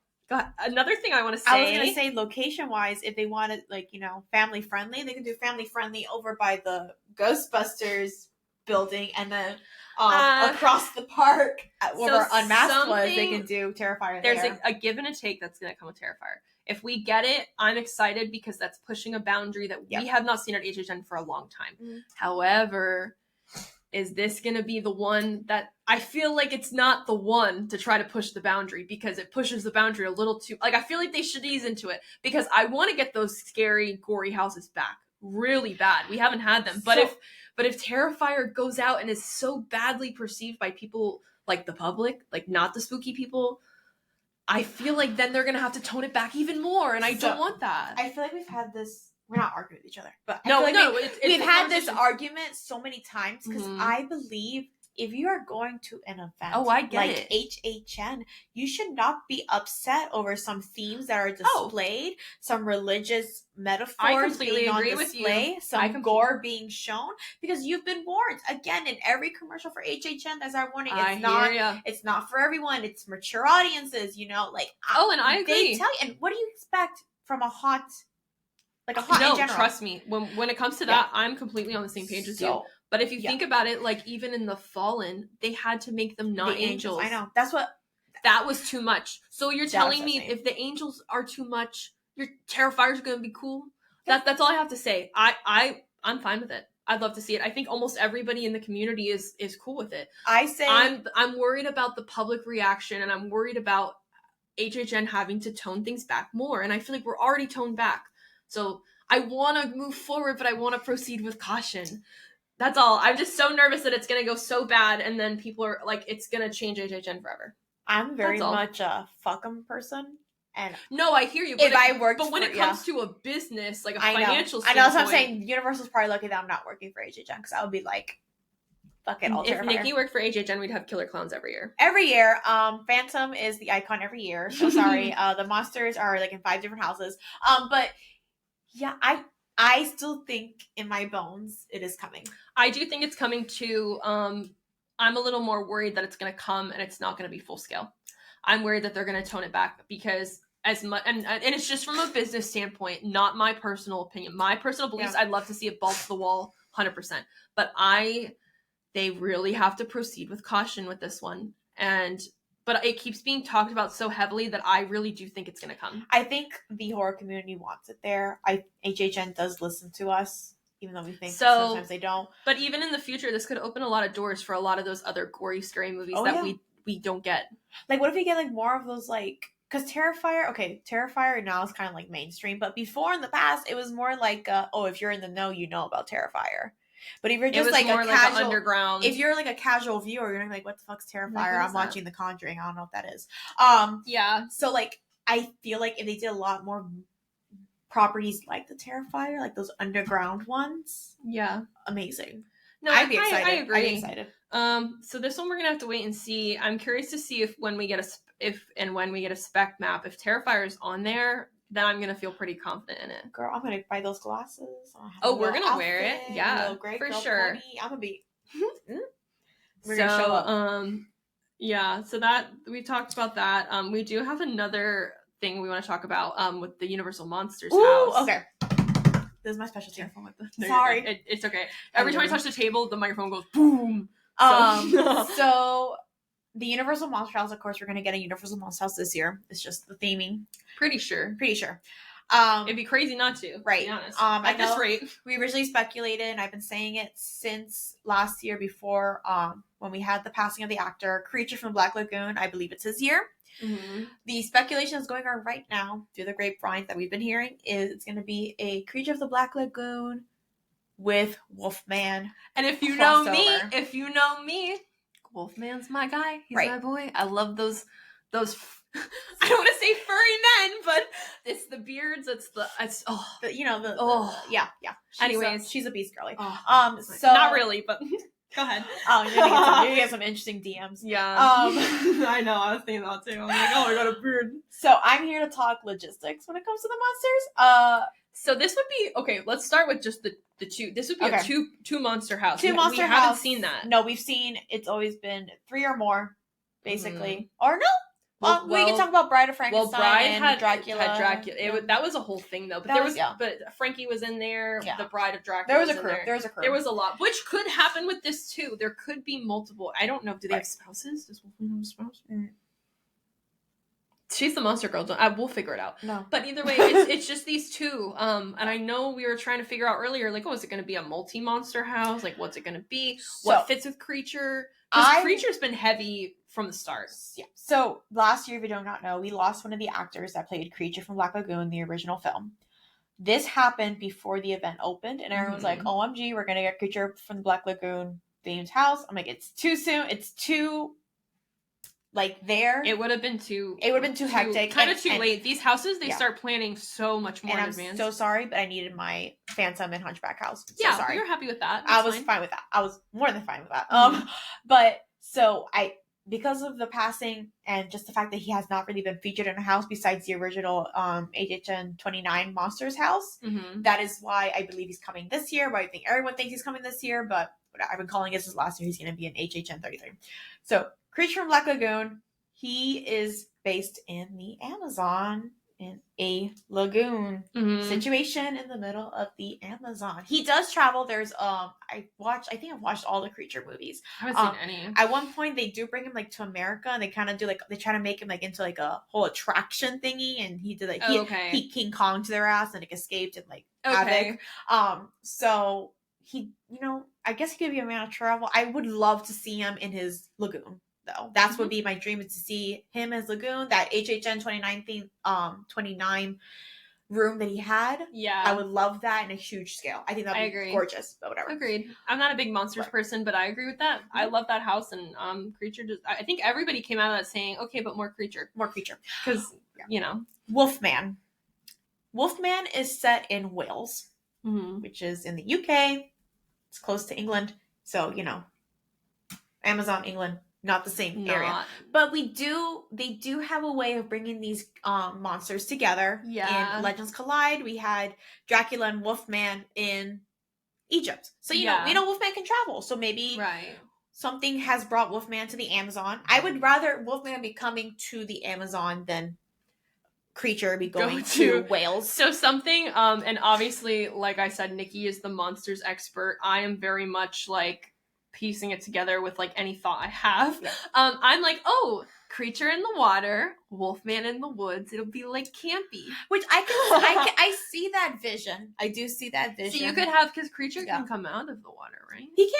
another thing I want to say. I was gonna say, location wise, if they want it like family friendly, they can do family friendly over by the Ghostbusters building, and then across the park where Unmasked was, they can do Terrifier. There's a give and a take that's gonna come with Terrifier. If we get it, I'm excited because that's pushing a boundary that we have not seen at HHN for a long time. Mm. However, is this going to be the one that I feel like it's not the one to try to push the boundary, because it pushes the boundary a little too, like, I feel like they should ease into it because I want to get those scary, gory houses back really bad. We haven't had them. But if Terrifier goes out and is so badly perceived by people like the public, like not the spooky people, I feel like then they're gonna have to tone it back even more, and I don't want that. I feel like we've had this. We're not arguing with each other, but we've had this argument so many times because I believe if you are going to an event like HHN, you should not be upset over some themes that are displayed, some religious metaphors being on display, some gore being shown, because you've been warned. Again, in every commercial for HHN, there's our warning. It's not for everyone. It's mature audiences, and I agree. They tell you. And what do you expect from a haunt? Like a haunt in general? Trust me. When it comes to that, I'm completely on the same page as you. But if you think about it, like even in The Fallen, they had to make them not angels. I know. That was too much. So you're telling me if the angels are too much, your Terrifier's going to be cool? That's all I have to say. I'm fine with it. I'd love to see it. I think almost everybody in the community is cool with it. I'm worried about the public reaction, and I'm worried about HHN having to tone things back more. And I feel like we're already toned back. So I want to move forward, but I want to proceed with caution. That's all. I'm just so nervous that it's going to go so bad, and then people are like, it's going to change HHN forever. I'm very much a fuck 'em person. And no, I hear you. But when it comes to a business, like a financial standpoint. I know. That's what I'm saying. Universal's probably lucky that I'm not working for HHN, because I would be like, fuck it, all If Nikki worked for HHN, we'd have killer clowns every year. Every year. Phantom is the icon every year. So sorry. The monsters are like in 5 different houses. But yeah, I still think in my bones it is coming. I do think it's coming too. I'm a little more worried that it's going to come and it's not going to be full scale. I'm worried that they're going to tone it back, because as much, and it's just from a business standpoint, not my personal opinion. My personal beliefs, I'd love to see it balls to the wall, 100%. But they really have to proceed with caution with this one. But it keeps being talked about so heavily that I really do think it's going to come. I think the horror community wants it there. HHN does listen to us, even though we think sometimes they don't. But even in the future, this could open a lot of doors for a lot of those other gory, scary movies we don't get. Like, what if we get like more of those, like, because Terrifier now is kind of like mainstream, but before in the past, it was more like, if you're in the know, you know about Terrifier. But if you're just like a casual underground, if you're like a casual viewer, you're like, what the fuck's Terrifier? I'm watching The Conjuring. I don't know what that is. So like, I feel like if they did a lot more properties like the Terrifier, like those underground ones, amazing. No, I'd be excited. I agree. I'd be excited. So this one we're gonna have to wait and see. I'm curious to see when we get a spec map, if Terrifier is on there, then I'm gonna feel pretty confident in it. Girl, I'm gonna buy those glasses. We're gonna wear it. Yeah, for sure. Pony. I'm gonna be. We're gonna show up. So that we talked about that. We do have another thing we want to talk about. With the Universal Monsters house. Okay. This is my specialty. No, sorry. It's okay. Every time I touch the table, the microphone goes boom. So the Universal Monster House, of course, we're going to get a Universal Monster House this year. It's just the theming. Pretty sure. It'd be crazy not to. Right. To be honest. At this rate. We originally speculated, and I've been saying it since last year before, when we had the passing of the actor, Creature from the Black Lagoon. I believe it's his year. Mm-hmm. The speculation is going on right now through the grapevines that we've been hearing is it's going to be a Creature of the Black Lagoon with Wolfman. And if you know me, Wolfman's my guy. He's my boy. I love those I don't want to say furry men, but it's the beards. Anyways, she's a beast girly. So not really, but go ahead. You're gonna get some interesting DMs. Yeah. I know. I was thinking that too. I'm like, I got a beard. So I'm here to talk logistics when it comes to the monsters. So this would be okay. Let's start with just the two. This would be a two monster house. We haven't seen that. No, we've seen. It's always been 3 or more, basically. Mm-hmm. Or no. We can talk about Bride of Frankenstein. Well, Bride and had Dracula. That was a whole thing though. But but Frankie was in there. Yeah. The Bride of Dracula. There was a crew. There was a lot, which could happen with this too. There could be multiple. I don't know. Do they have spouses? Does Wolfman have a spouse? Mm. She's the monster girl. We'll figure it out. No. But either way, it's just these two. And I know we were trying to figure out earlier, like, is it going to be a multi-monster house? Like, what's it going to be? What fits with Creature? Because Creature's been heavy from the start. Yeah. So last year, if you do not know, we lost one of the actors that played Creature from Black Lagoon, the original film. this happened before the event opened, and everyone was like, OMG, we're going to get Creature from the Black Lagoon themed house. I'm like, it's too soon. It's too, like, there. It would have been too hectic. Kind of too late. These houses, they start planning so much more in advance. I'm so sorry, but I needed my Phantom and Hunchback house. So yeah, sorry. You're happy with that. I was fine with that. I was more than fine with that. But so because of the passing and just the fact that he has not really been featured in a house besides the original HHN 29 Monsters house, that is why I believe he's coming this year. Why I think everyone thinks he's coming this year, but I've been calling it his last year. He's going to be in HHN 33. So Creature from Black Lagoon, he is based in the Amazon, in a lagoon situation in the middle of the Amazon. He does travel. There's I've watched all the Creature movies. I haven't seen any. At one point they do bring him like to America, and they kind of do like, they try to make him like into like a whole attraction thingy, and he did like he King Kong to their ass and like escaped and like havoc. So he, I guess he could be a man of travel. I would love to see him in his lagoon, though. That's would be my dream, is to see him as lagoon, that HHN 29 room that he had. Yeah, I would love that in a huge scale. I think that'd be gorgeous, but whatever. Agreed. I'm not a big monsters person, but I agree with that. I love that house, and Creature just, I think everybody came out of that saying, okay, but more Creature, because Wolfman is set in Wales, which is in the UK. It's close to England, so Amazon, England, not the same area. But they do have a way of bringing these monsters together. Yeah. In Legends Collide, we had Dracula and Wolfman in Egypt. So, we know Wolfman can travel. So maybe something has brought Wolfman to the Amazon. I would rather Wolfman be coming to the Amazon than Creature be going to Wales. So something, and obviously, like I said, Nikki is the monsters expert. I am very much like piecing it together with like any thought I have. Yeah. I'm like, Creature in the water, Wolfman in the woods. It'll be like campy, which I see that vision. I do see that vision. So you could have, because Creature can come out of the water, right? He can.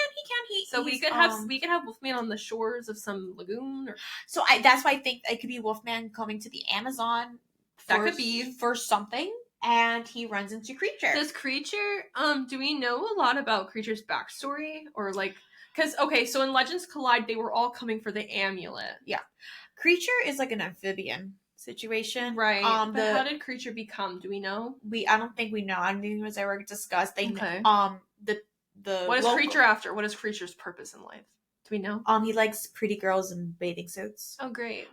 So we could have Wolfman on the shores of some lagoon, or so that's why I think it could be Wolfman coming to the Amazon. That could be for something, and he runs into Creature. Does Creature? Do we know a lot about Creature's backstory, or like? Because, so in Legends Collide, they were all coming for the amulet. Yeah. Creature is like an amphibian situation. Right. But how did Creature become? Do we know? I don't think we know. I don't think it was ever discussed. What is Creature after? What is Creature's purpose in life? Do we know? He likes pretty girls in bathing suits. Oh, great.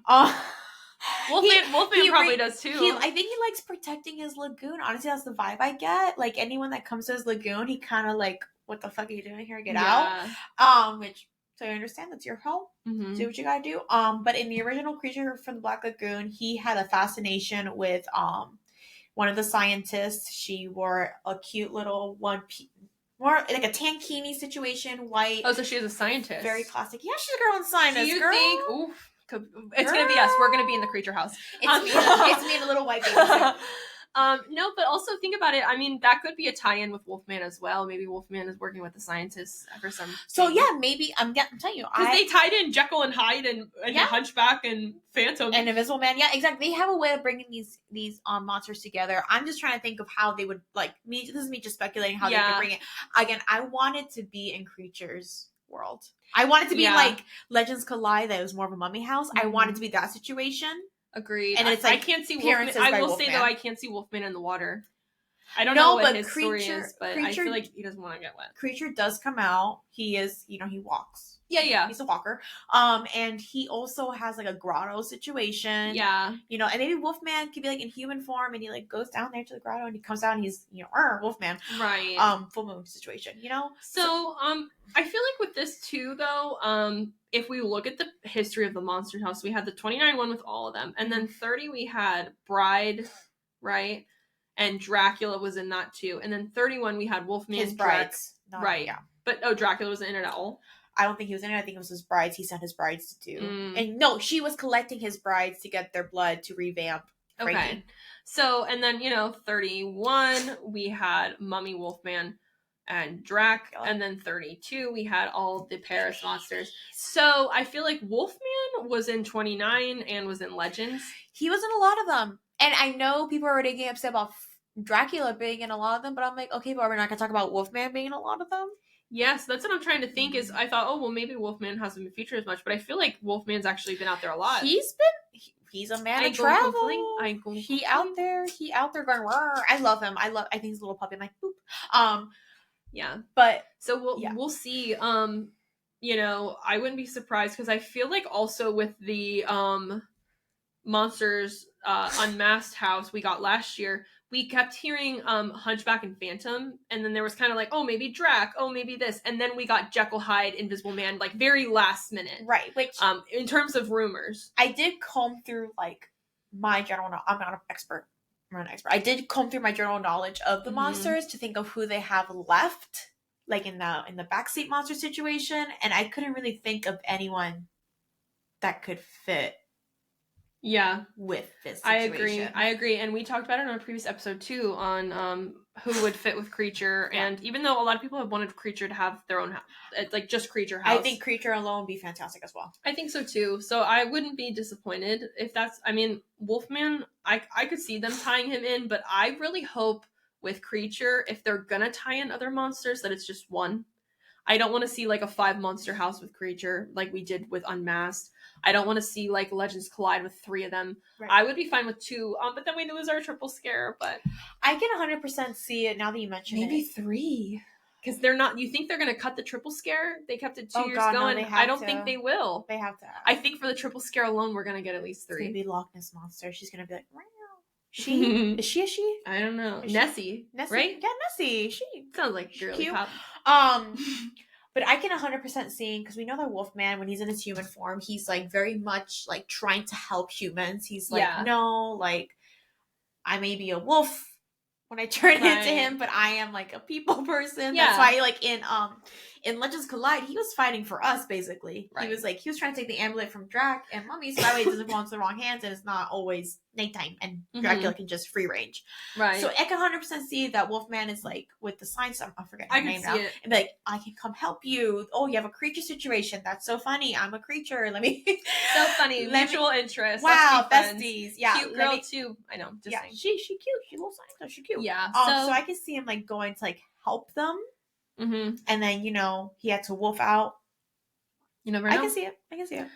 Wolfman probably does too. I think he likes protecting his lagoon. Honestly, that's the vibe I get. Like, anyone that comes to his lagoon, he kind of like, what the fuck are you doing here? Get out. So I understand that's your home. Do what you gotta do. But in the original Creature from the Black Lagoon, he had a fascination with one of the scientists. She wore a cute little more like a tankini situation, white. Oh, so she is a scientist. Very classic. Yeah, she's a girl in science. Do you think? Oof. It's gonna be us. We're gonna be in the Creature house. It's me and a little white baby. No, but also think about it. I mean, that could be a tie-in with Wolfman as well. Maybe Wolfman is working with the scientists for some. So yeah, maybe I'm telling you, because they tied in Jekyll and Hyde and Hunchback and Phantom and Invisible Man. Yeah, exactly. They have a way of bringing these monsters together. I'm just trying to think of how they would me. This is me just speculating how they could bring it. Again, I want it to be in Creature's world. I want it to be like Legends Collide, that it was more of a mummy house. I want it to be that situation. Agreed. And it's like, I can't see Wolfman. I will say though, I can't see Wolfman in the water. I don't know what his story is, but I feel like he doesn't want to get wet. Creature does come out. He is, he walks. Yeah. He's a walker. And he also has like a grotto situation. Yeah. And maybe Wolfman could be like in human form, and he like goes down there to the grotto, and he comes out and he's, Wolfman. Right. Full moon situation, So, I feel like with this too, though, if we look at the history of the Monster House, we had the 29 one with all of them, and then 30 we had Bride, right? And Dracula was in that too. And then 31 we had Wolfman. His brides. Right. Yeah. But Dracula wasn't in it at all. I don't think he was in it. I think it was his brides. He sent his brides to do. And no, she was collecting his brides to get their blood to revamp Frankie. Okay. So, and then, 31 we had Mummy, Wolfman, and Drac. And then 32 we had all the Paris monsters. So I feel like Wolfman was in 29 and was in Legends. He was in a lot of them. And I know people are already getting upset about Dracula being in a lot of them, but I'm like, okay, but we're not gonna talk about Wolfman being in a lot of them. Yes, that's what I'm trying to think. Is I thought, oh well, maybe Wolfman hasn't been featured as much, but I feel like Wolfman's actually been out there a lot. He's a man of travel. He out there going. Rawr. I love him. I think he's a little puppy. I'm like, boop. Yeah, but so we'll see. You know, I wouldn't be surprised because I feel like also with the Monsters Unmasked house we got last year, we kept hearing Hunchback and Phantom, and then there was kind of like, oh, maybe Drac, oh, maybe this, and then we got Jekyll, Hyde, Invisible Man, like very last minute, right? Which in terms of rumors, I did comb through like my general. I'm not an expert. I'm not an expert. I did comb through my general knowledge of the monsters to think of who they have left, like in the backseat monster situation, and I couldn't really think of anyone that could fit. Yeah, with this situation. I agree. And we talked about it on a previous episode too on who would fit with Creature. Yeah. And even though a lot of people have wanted Creature to have their own house, like just Creature house. I think Creature alone would be fantastic as well. I think so too. So I wouldn't be disappointed if that's, I mean, Wolfman, I could see them tying him in, but I really hope with Creature, if they're gonna tie in other monsters, that it's just one. I don't want to see like a 5 monster house with Creature like we did with Unmasked. I don't want to see like Legends collide with 3 of them. Right. I would be fine with 2, but then we lose our triple scare. But I can 100% see it now that you mention maybe it. 3, because they're not. You think they're going to cut the triple scare? They kept it 2 years going. No, I don't think they will. They have to. I think for the triple scare alone, we're going to get at least 3. It's going to be Loch Ness Monster. She's going to be like, wow. She is she a she? I don't know. Nessie, right? Yeah, Nessie. She sounds like girly cute. Pop. But I can 100% see, because we know that Wolfman, when he's in his human form, he's like very much like trying to help humans. He's like, no, like I may be a wolf when I turn into him, but I am like a people person. Yeah. That's why like in Legends Collide, he was fighting for us basically. Right. He was trying to take the amulet from Drac and Mummy, so that way it doesn't fall into the wrong hands and it's not always nighttime and Dracula can just free range. Right. So I can 100% see that Wolfman is like with the signs. I'm forgetting her name now. And be like, I can come help you. Oh, you have a creature situation. That's so funny. I'm a creature. Let me. So funny. Mutual interest. Wow, besties. Yeah. Cute girl too. I know. Just saying. She cute. She little signs though. She cute. Yeah. So I can see him like going to like help them. Mm-hmm. And then he had to wolf out. You never know. I can see it.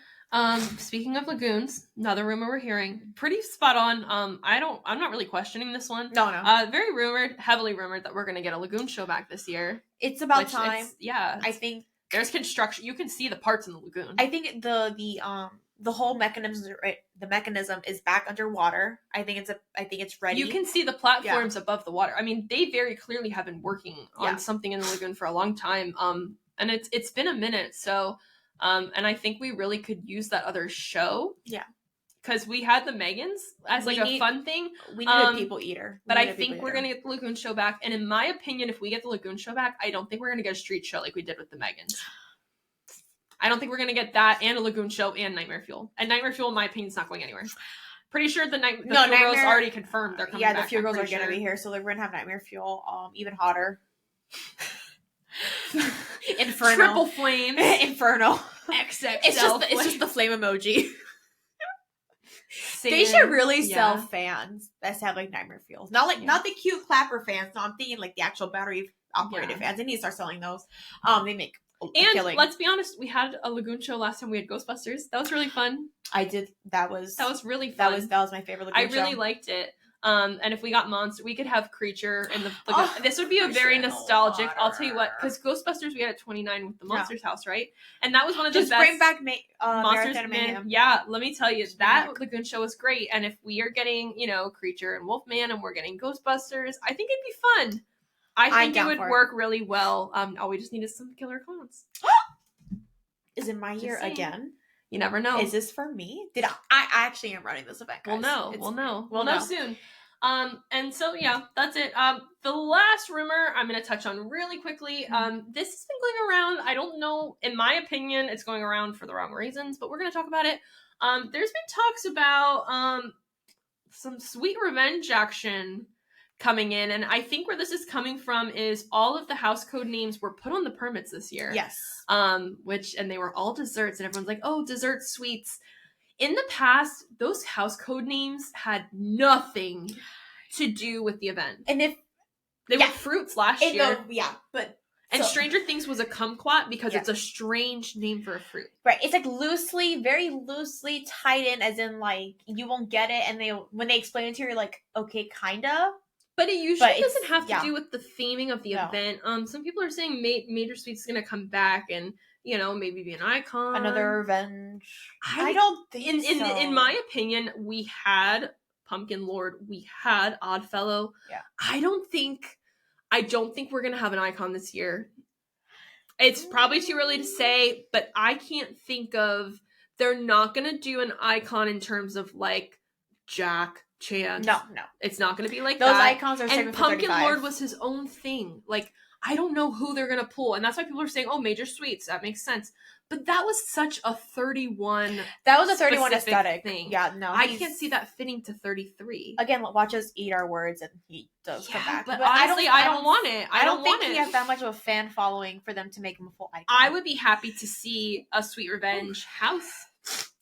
Speaking of lagoons, another rumor we're hearing, pretty spot on. I'm not really questioning this one. No. Very heavily rumored that we're gonna get a lagoon show back this year. It's about time. I think there's construction. You can see the parts in the lagoon. I think the whole mechanism, the mechanism is back underwater. I think it's ready. You can see the platforms above the water. I mean, they very clearly have been working on something in the lagoon for a long time. And it's been a minute. So, and I think we really could use that other show. Yeah. Because we had the Megans as a fun thing. We need a people eater. But I think we're going to get the lagoon show back. And in my opinion, if we get the lagoon show back, I don't think we're going to get a street show like we did with the Megans. I don't think we're going to get that and a lagoon show and Nightmare Fuel. And Nightmare Fuel, in my opinion, is not going anywhere. Pretty sure the Fuel Girls already confirmed they're coming back. Yeah, the Fuel Girls are going to be here. So they're going to have Nightmare Fuel, even hotter. Inferno. Triple flames. Inferno. XXL. It's just the flame emoji. They should really sell fans that have like Nightmare Fuels. Not the cute clapper fans. No, I'm thinking like the actual battery operated fans. They need to start selling those. They make let's be honest, we had a lagoon show last time we had Ghostbusters. That was really fun. I did. That was really fun. That was my favorite lagoon show. I really liked it. And if we got Monster, we could have Creature in the lagoon. This would be a very nostalgic. I'll tell you what, because Ghostbusters we had at 29 with the Monsters house, right? And that was one of the best. Just bring back Monsters Mayhem. Yeah, let me tell you, that lagoon show was great. And if we are getting, Creature and Wolfman, and we're getting Ghostbusters, I think it'd be fun. I think it would work really well. All we just need is some killer clowns. Is it my year again? You never know. Is this for me? I actually am running this event, guys? We'll know soon. And so that's it. The last rumor I'm going to touch on really quickly. This has been going around. I don't know. In my opinion, it's going around for the wrong reasons, but we're going to talk about it. There's been talks about some sweet revenge action coming in, and I think where this is coming from is all of the house code names were put on the permits this year. Yes. And they were all desserts, and everyone's like, oh, dessert sweets. In the past, those house code names had nothing to do with the event. And if they were fruits last year. But and Stranger Things was a kumquat because it's a strange name for a fruit. Right. It's like very loosely tied in, as in like you won't get it, and when they explain it to you, you're like, okay, kinda. But it usually doesn't have to do with the theming of the event. Some people are saying Major Sweet's gonna come back and, you know, maybe be an icon. Another revenge. I don't think so. In my opinion, we had Pumpkin Lord, we had Oddfellow. Yeah. I don't think we're gonna have an icon this year. It's probably too early to say, but I can't think of. They're not gonna do an icon in terms of like Jack, Chance. No. It's not gonna be like those that. icons are saving and for Pumpkin 35. Lord was his own thing. Like, I don't know who they're gonna pull, and that's why people are saying, "Oh, Major Sweets." That makes sense. But that was such a 31. That was a 31 aesthetic thing. Yeah, no, I can't see that fitting to 33. Again, watch us eat our words, and he does come back. But honestly, I don't want it. I don't think he has that much of a fan following for them to make him a full icon. I would be happy to see a Sweet Revenge house.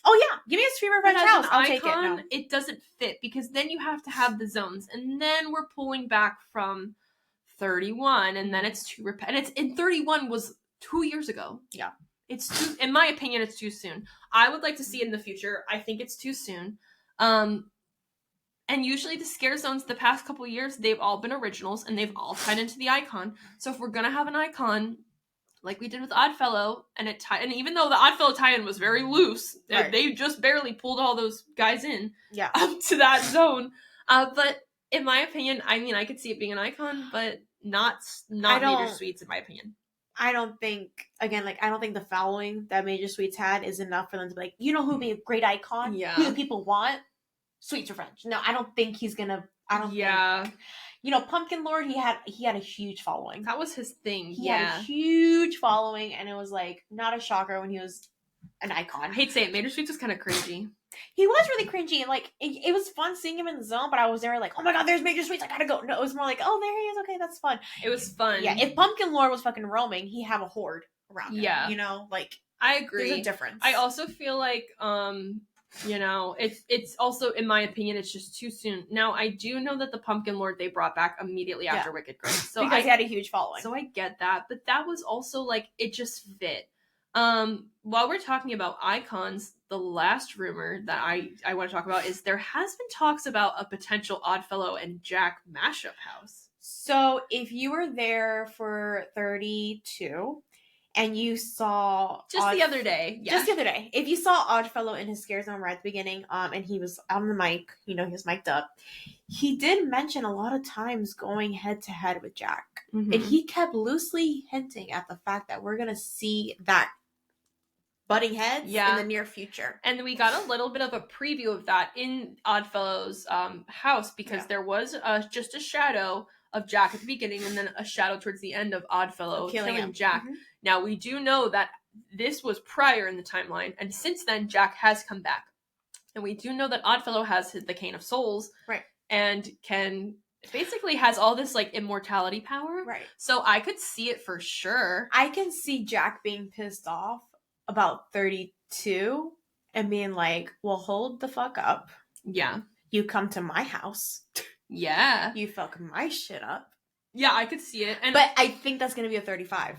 Oh yeah, give me a Sweet Revenge house. I'll take it. No. It doesn't fit because then you have to have the zones, and then we're pulling back from 31, and then it's too and it's in 31 was 2 years ago. Yeah. It's too, in my opinion, it's too soon. I would like to see it in the future. I think it's too soon. And usually the scare zones the past couple years, they've all been originals and they've all tied into the icon. So if we're gonna have an icon, like we did with Oddfellow, and even though the Oddfellow tie-in was very loose, they just barely pulled all those guys in up to that zone. But in my opinion, I mean, I could see it being an icon, but not Major Sweets, in my opinion. I don't think the following that Major Sweets had is enough for them to be like, you know who would be a great icon? Yeah. Who people want? Sweet's Revenge. No, I don't think he's gonna. I don't think. You know, Pumpkin Lord, he had a huge following. That was his thing. He had a huge following, and it was like not a shocker when he was an icon. I hate to say it, Major Sweets was kind of cringy. He was really cringy, and like it was fun seeing him in the zone, but I was there like, oh my god, there's Major Sweets, I gotta go. No, it was more like, oh, there he is, okay, that's fun. It was fun. Yeah, if Pumpkin Lord was fucking roaming, he'd have a horde around him. Yeah. You know, like, I agree. There's a difference. I also feel like, you know, it's also, in my opinion, it's just too soon. Now, I do know that the Pumpkin Lord they brought back immediately after Wicked Grace. So because he had a huge following. So I get that, but that was also like, it just fit. While we're talking about icons, the last rumor that I want to talk about is there has been talks about a potential Oddfellow and Jack mashup house. So if you were there for 32 and you saw the other day, if you saw Oddfellow in his scare zone right at the beginning, and he was on the mic, you know, he was mic'd up, he did mention a lot of times going head to head with Jack. Mm-hmm. And he kept loosely hinting at the fact that we're gonna see that butting heads in the near future. And we got a little bit of a preview of that in Oddfellow's house, because there was just a shadow of Jack at the beginning and then a shadow towards the end of Oddfellow killing Jack. Mm-hmm. Now, we do know that this was prior in the timeline, and since then, Jack has come back. And we do know that Oddfellow has the Cane of Souls. Right. And basically has all this, like, immortality power. Right. So I could see it for sure. I can see Jack being pissed off about 32 and being like, well, hold the fuck up. Yeah. You come to my house. Yeah. You fuck my shit up. Yeah, I could see it. But I think that's going to be a 35.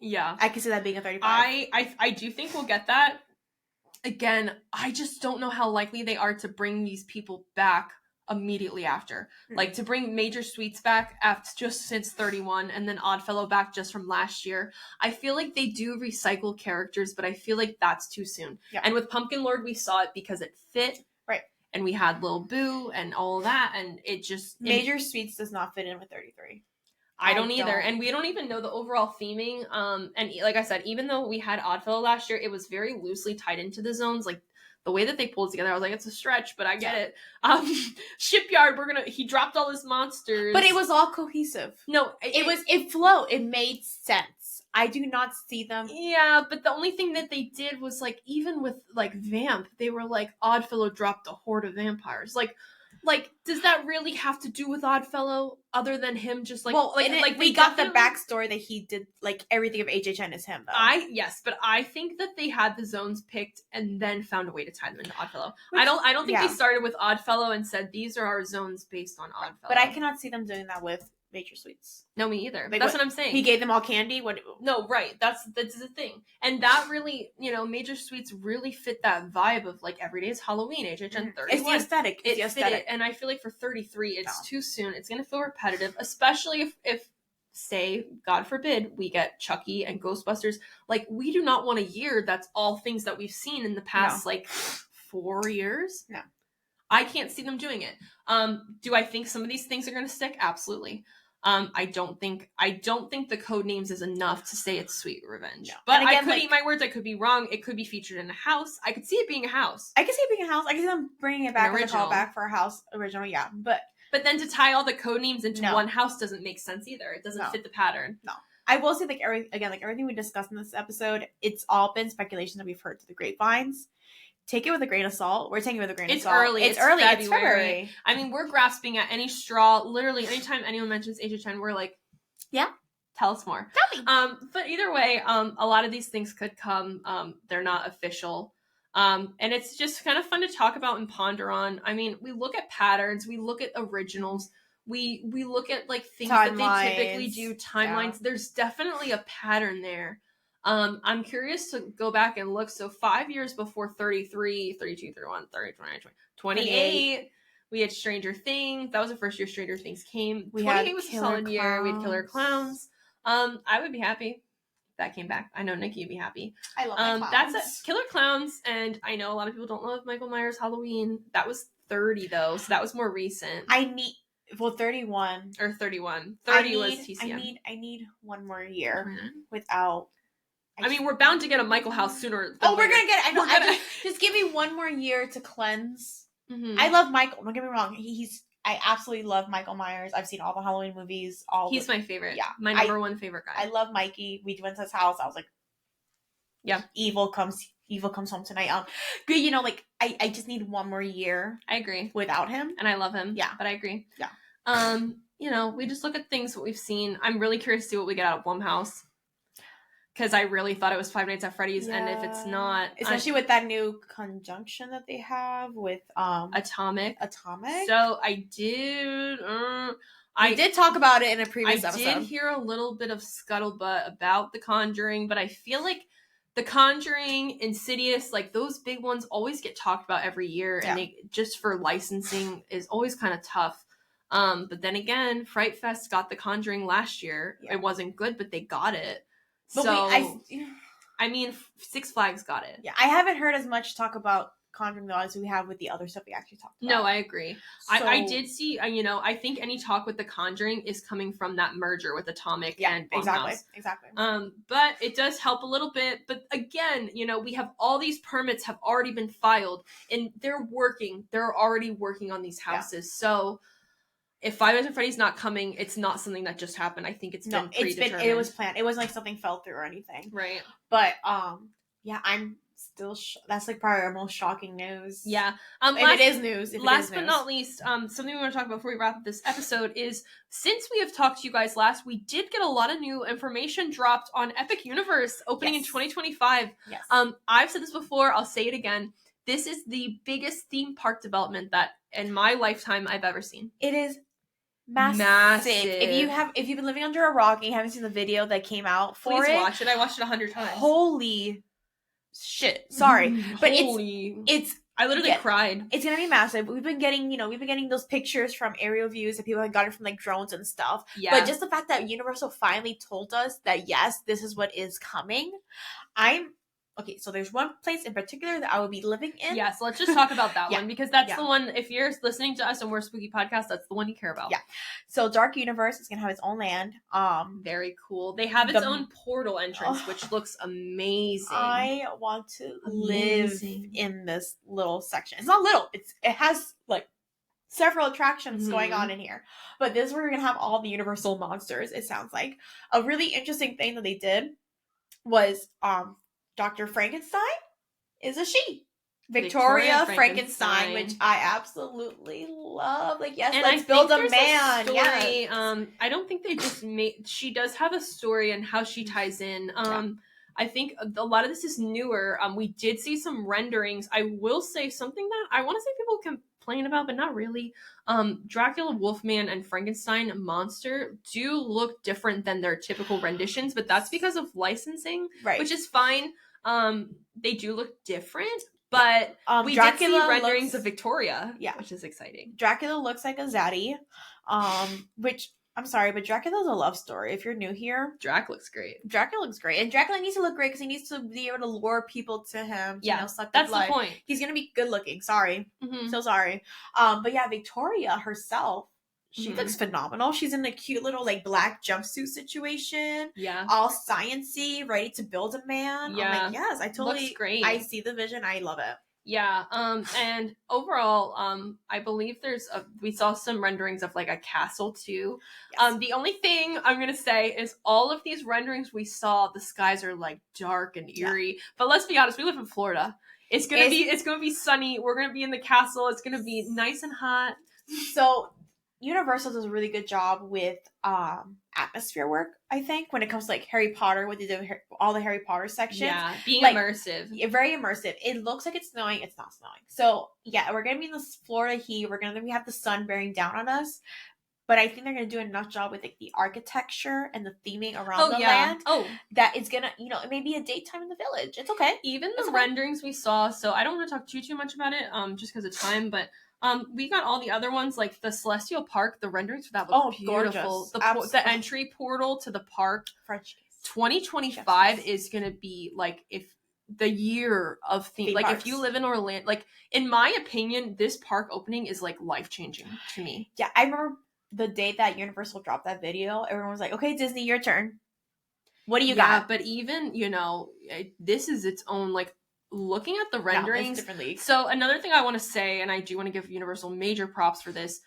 Yeah. I can see that being a 35. I do think we'll get that. Again, I just don't know how likely they are to bring these people back immediately after. Mm-hmm. Like, to bring Major Sweets back after just since 31 and then Oddfellow back just from last year. I feel like they do recycle characters, but I feel like that's too soon. Yeah. And with Pumpkin Lord, we saw it because it fit. Right. And we had Lil Boo and all that, and it just... Major Sweets does not fit in with 33. I don't either. And we don't even know the overall theming. And like I said, even though we had Oddfellow last year, it was very loosely tied into the zones. Like, the way that they pulled together, I was like, it's a stretch, but I get it. Shipyard, he dropped all his monsters. But it was all cohesive. No, it flowed. It made sense. I do not see them. Yeah, but the only thing that they did was, like, even with, like, Vamp, they were like, Oddfellow dropped a horde of vampires. Like, like, does that really have to do with Oddfellow, other than him just like, we got the backstory that he did, like, everything of HHN is him, though. Yes, but I think that they had the zones picked and then found a way to tie them into Oddfellow. I don't think they started with Oddfellow and said these are our zones based on Oddfellow. But I cannot see them doing that with Major Sweets. No, me either. Like, that's what I'm saying. He gave them all candy? No, right. That's the thing. And that really, Major Sweets really fit that vibe of, like, every day is Halloween, HHN 31. It's the aesthetic. It fit it. And I feel like for 33, it's too soon. It's going to feel repetitive, especially if, say, God forbid, we get Chucky and Ghostbusters. Like, we do not want a year that's all things that we've seen in the past, 4 years. No. I can't see them doing it. Do I think some of these things are going to stick? Absolutely. I don't think the code names is enough to say it's Sweet Revenge. No. But again, I could eat my words. I could be wrong. It could be featured in a house. I could see it being a house. I could see it being a house. I could see them bringing it back as a callback for a house original. Yeah, but then to tie all the code names into one house doesn't make sense either. It doesn't fit the pattern. No. I will say, like, everything we discussed in this episode, it's all been speculation that we've heard through the grapevines. Take it with a grain of salt. We're taking it with a grain of salt. It's early. It's February. I mean, we're grasping at any straw. Literally, anytime anyone mentions HHN, we're like, yeah, tell us more. Tell me. But either way, a lot of these things could come. They're not official. And it's just kind of fun to talk about and ponder on. I mean, we look at patterns. We look at originals. We look at, like, things that they typically do, timelines. Yeah. There's definitely a pattern there. I'm curious to go back and look. So 5 years before 33, 32, 31, 30, 29, 20, 28, we had Stranger Things. That was the first year Stranger Things came. 28 was a solid year. We had Killer Clowns. I would be happy if that came back. I know Nikki would be happy. I love clowns. That's it. Killer Clowns, and I know a lot of people don't love Michael Myers Halloween. That was 30 though, so that was more recent. 31 or 31. 30 was TCM. I need one more year without. I mean, we're bound to get a Michael house sooner. We're gonna get it. I know. Just give me one more year to cleanse. Mm-hmm. I love Michael. Don't get me wrong. I absolutely love Michael Myers. I've seen all the Halloween movies. He's my favorite. Yeah, my number one favorite guy. I love Mikey. We went to his house. I was like, yeah, evil comes home tonight. Like, I just need one more year. I agree. Without him, and I love him. Yeah, but I agree. Yeah. We just look at things that we've seen. I'm really curious to see what we get out of Blumhouse. Because I really thought it was Five Nights at Freddy's, and if it's not, especially with that new conjunction that they have with Atomic. So I did. I did talk about it in a previous episode. I did hear a little bit of scuttlebutt about The Conjuring, but I feel like The Conjuring, Insidious, like those big ones, always get talked about every year, and they just for licensing is always kind of tough. But then again, Fright Fest got The Conjuring last year. Yeah. It wasn't good, but they got it. But I mean, Six Flags got it. Yeah, I haven't heard as much talk about Conjuring though as we have with the other stuff we actually talked about. No, I agree. So, I did see, I think any talk with The Conjuring is coming from that merger with Atomic and Blumhouse. Exactly. But it does help a little bit. But again, we have all these permits have already been filed, and they're already working on these houses. Yeah. So if Five Nights at Freddy's not coming, it's not something that just happened. I think it's been predetermined. It was planned. It wasn't like something fell through or anything. Right. But, yeah, I'm still, that's like probably our most shocking news. Yeah. If it is news. Last but not least, something we want to talk about before we wrap up this episode is, since we have talked to you guys last, we did get a lot of new information dropped on Epic Universe opening in 2025. Yes. I've said this before. I'll say it again. This is the biggest theme park development that in my lifetime I've ever seen. It is massive. If you've been living under a rock and you haven't seen the video that came out for Please watch it. I watched it 100 times. Holy shit. Sorry. But it's I literally cried. It's gonna be massive. We've been getting those pictures from aerial views that people have gotten from like drones and stuff. Yeah. But just the fact that Universal finally told us that yes, this is what is coming. Okay, so there's one place in particular that I would be living in. Yeah, so let's just talk about that one, because that's the one, if you're listening to us and we're a spooky podcast, that's the one you care about. Yeah. So Dark Universe is going to have its own land. Very cool. They have its own portal entrance, which looks amazing. I want to live in this little section. It's not little. It has like several attractions going on in here. But this is where we're going to have all the Universal monsters, it sounds like. A really interesting thing that they did was Dr. Frankenstein is a she. Victoria Frankenstein, which I absolutely love. Like, yes, and let's build a man. A story. Yes. I don't think they just made. She does have a story and how she ties in. I think a lot of this is newer. We did see some renderings. I will say something that I want to say people complain about, but not really. Dracula, Wolfman, and Frankenstein monster do look different than their typical renditions, but that's because of licensing, which is fine. They do look different. But we Dracula did see renderings of Victoria, which is exciting. Dracula looks like a zaddy, which, I'm sorry, but Dracula's a love story. If you're new here, Drac looks great. Dracula looks great. And Dracula needs to look great because he needs to be able to lure people to him. Suck that's blood. The point. He's going to be good looking. Sorry. So sorry. But yeah, Victoria herself, she looks phenomenal. She's in a cute little like black jumpsuit situation. Yeah. All sciencey, ready to build a man. Yeah. I'm like, yes, I totally. Looks great. I see the vision. I love it. Yeah. And overall, I believe we saw some renderings of like a castle too. Yes. The only thing I'm gonna say is all of these renderings we saw, the skies are like dark and eerie. Yeah. But let's be honest, we live in Florida. It's gonna be sunny. We're gonna be in the castle. It's gonna be nice and hot. So Universal does a really good job with atmosphere work, I think, when it comes to like Harry Potter, with all the Harry Potter sections. Yeah, being like, immersive. Very immersive. It looks like it's snowing. It's not snowing. So yeah, we're gonna be in this Florida heat. We're gonna have the sun bearing down on us. But I think they're gonna do enough job with like the architecture and the theming around the land. That it's gonna, it may be a daytime in the village. It's okay. Even the renderings we saw. So I don't want to talk too much about it, just because of time, but we got all the other ones, like the Celestial Park. The renderings for that look beautiful. The entry portal to the park. 2025 is gonna be like the year of theme. Like parks. If you live in Orlando, like in my opinion, this park opening is like life changing to me. Yeah, I remember the day that Universal dropped that video. Everyone was like, "Okay, Disney, your turn. What do you got?" But even this is its own like. Looking at the renderings, so another thing I want to say, and I do want to give Universal major props for this,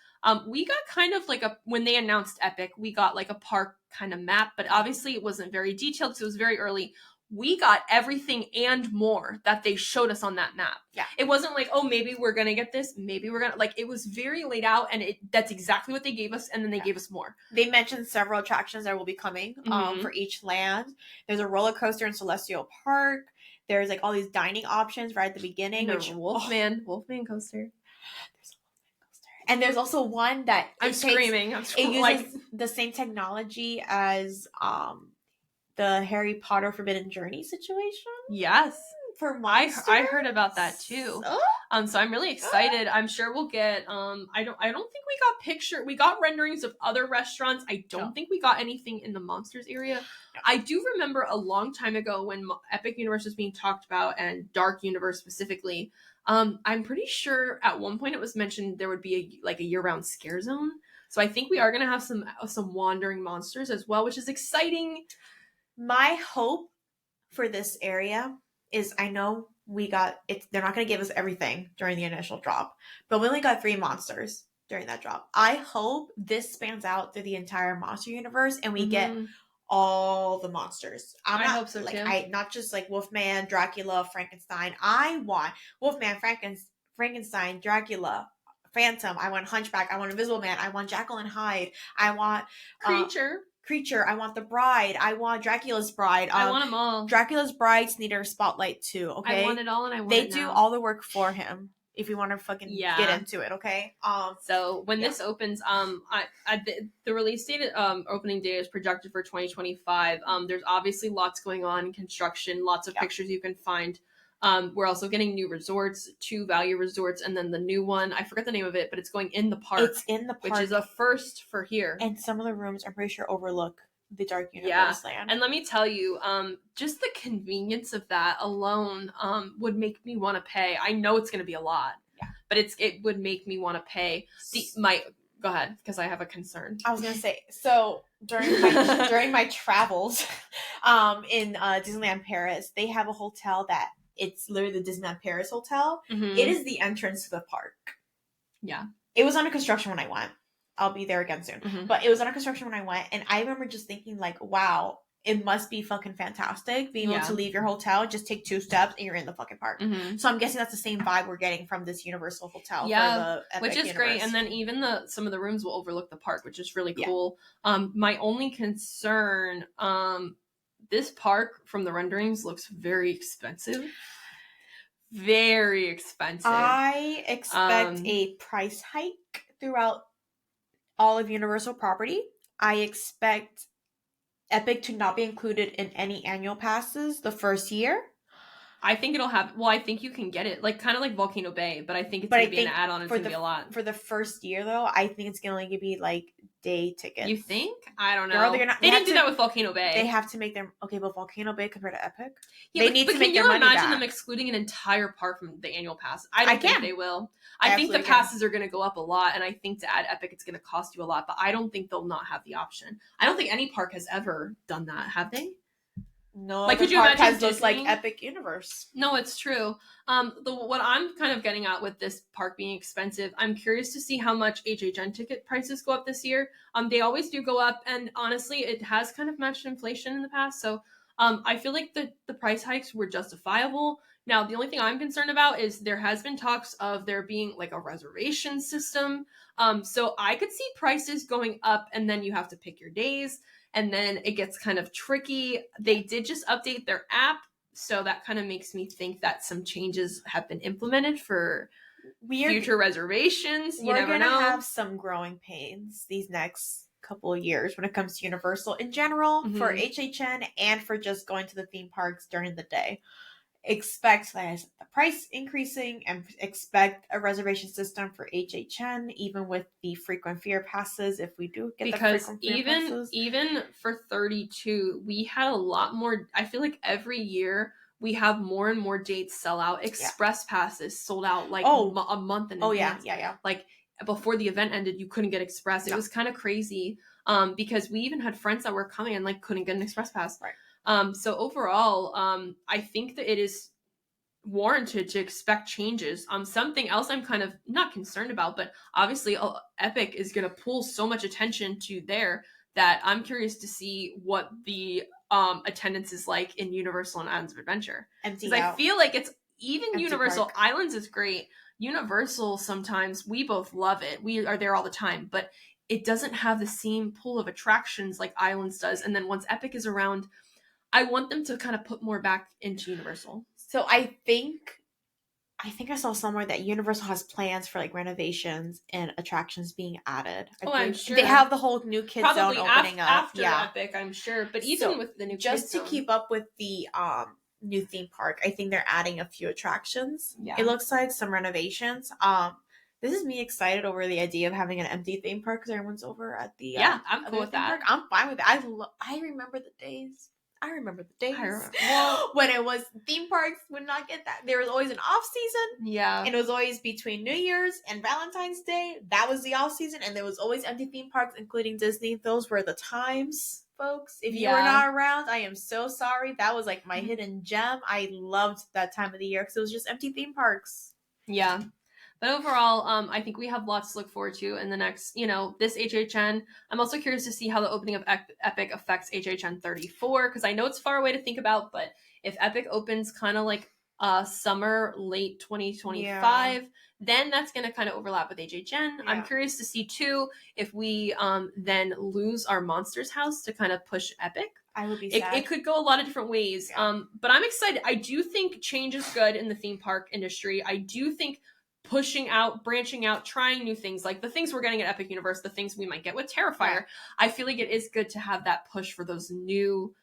we got kind of like when they announced Epic, we got like a park kind of map, but obviously it wasn't very detailed because it was very early. We got everything and more that they showed us on that map. Yeah. It wasn't like, oh, maybe we're going to get this, maybe we're going to, like, it was very laid out, and that's exactly what they gave us, and then they gave us more. They mentioned several attractions that will be coming for each land. There's a roller coaster in Celestial Park. There's like all these dining options right at the beginning. Wolfman coaster. There's a Wolfman coaster. And there's also one that I'm screaming. It uses the same technology as the Harry Potter Forbidden Journey situation. Yes. For monsters. I heard about that too. So I'm really excited. I'm sure we'll get I don't think we got renderings of other restaurants. I don't think we got anything in the monsters area. No. I do remember a long time ago when Epic Universe was being talked about, and Dark Universe specifically. I'm pretty sure at one point it was mentioned there would be a year-round scare zone. So I think we are going to have some wandering monsters as well, which is exciting. My hope for this area is, I know they're not going to give us everything during the initial drop, but we only got 3 monsters during that drop. I hope this spans out through the entire monster universe and we get all the monsters. I hope so too. Not just like Wolfman, Dracula, Frankenstein. I want Wolfman, Frankenstein, Dracula, Phantom. I want Hunchback. I want Invisible Man. I want Jekyll and Hyde. I want Creature. I want the Bride. I want Dracula's Bride. I want them all. Dracula's Brides need a spotlight too. Okay, I want it all, and they do all the work for him. If you want to fucking get into it, okay. So when this opens, the release date, opening date is projected for 2025. There's obviously lots going on in construction, lots of pictures you can find. We're also getting new resorts, 2 value resorts, and then the new one, I forget the name of it, but it's going in the park. It's in the park. Which is a first for here. And some of the rooms, I'm pretty sure, overlook the Dark Universe land. And let me tell you, just the convenience of that alone would make me want to pay. I know it's going to be a lot, but it would make me want to pay. Go ahead, because I have a concern. I was going to say, so during my travels in Disneyland Paris, they have a hotel that it's literally the Disneyland Paris hotel. Mm-hmm. It is the entrance to the park. Yeah. It was under construction when I went. I'll be there again soon. Mm-hmm. But it was under construction when I went, and I remember just thinking like, wow, it must be fucking fantastic being able Yeah. to leave your hotel, just take 2 steps, and you're in the fucking park. Mm-hmm. So I'm guessing that's the same vibe we're getting from this Universal hotel Yeah, for the Epic which is Universe. great. And then even some of the rooms will overlook the park, which is really cool. My only concern, this park from the renderings looks very expensive. Very expensive. I expect a price hike throughout all of Universal property. I expect Epic to not be included in any annual passes the first year. I think it'll have. Well, I think you can get it, like kind of like Volcano Bay, but I think it's gonna be an add-on. It's gonna be a lot for the first year, though. I think it's gonna be like day tickets. You think? I don't know. Girl, they didn't do that with Volcano Bay. They have to make them but Volcano Bay compared to Epic, yeah, they need to make their money back. Can you imagine them excluding an entire park from the annual pass? I don't think they will. I think the passes are going to go up a lot, and I think to add Epic, it's going to cost you a lot. But I don't think they'll not have the option. I don't think any park has ever done that, have they? No, like could you imagine has just like Epic Universe? No, it's true. What I'm kind of getting at with this park being expensive, I'm curious to see how much HHN ticket prices go up this year. They always do go up, and honestly, it has kind of matched inflation in the past. So, I feel like the price hikes were justifiable. Now, the only thing I'm concerned about is there has been talks of there being like a reservation system. So I could see prices going up, and then you have to pick your days. And then it gets kind of tricky. They did just update their app, so that kind of makes me think that some changes have been implemented for future reservations. You never know. We're going to have some growing pains these next couple of years when it comes to Universal in general, for HHN, and for just going to the theme parks during the day. Expect the price increasing, and expect a reservation system for HHN, even with the frequent fear passes. If we do get the frequent fear passes, even for 32, we had a lot more. I feel like every year we have more and more dates sell out. Express passes sold out like a month in advance. Yeah. Like before the event ended, you couldn't get Express. It was kind of crazy. Because we even had friends that were coming and like couldn't get an Express pass. Right. So overall, I think that it is warranted to expect changes. Something else I'm kind of not concerned about, but obviously Epic is going to pull so much attention to there that I'm curious to see what the attendance is like in Universal and Islands of Adventure. Because I feel like it's even empty Universal park. Islands is great. Universal, sometimes we both love it. We are there all the time, but it doesn't have the same pool of attractions like Islands does. And then once Epic is around, I want them to kind of put more back into Universal. So I think I saw somewhere that Universal has plans for like renovations and attractions being added. I'm sure they have the whole new kids zone opening up after Epic, I'm sure. But even with the new kids zone, keep up with the new theme park, I think they're adding a few attractions. Yeah, it looks like some renovations. This is me excited over the idea of having an empty theme park because everyone's over at the I'm cool with that. Park. I'm fine with it. I remember the days. When it was theme parks would not get that. There was always an off season. Yeah. And it was always between New Year's and Valentine's Day. That was the off season. And there was always empty theme parks, including Disney. Those were the times, folks. If you were not around, I am so sorry. That was like my hidden gem. I loved that time of the year because it was just empty theme parks. Yeah. But overall, I think we have lots to look forward to in the next, this HHN. I'm also curious to see how the opening of Epic affects HHN 34, because I know it's far away to think about, but if Epic opens kind of like summer, late 2025, then that's going to kind of overlap with HHN. Yeah. I'm curious to see, too, if we then lose our Monsters house to kind of push Epic. I would be sad. It could go a lot of different ways, but I'm excited. I do think change is good in the theme park industry. I do think pushing out, branching out, trying new things, like the things we're getting at Epic Universe, the things we might get with Terrifier. Yeah. I feel like it is good to have that push for those new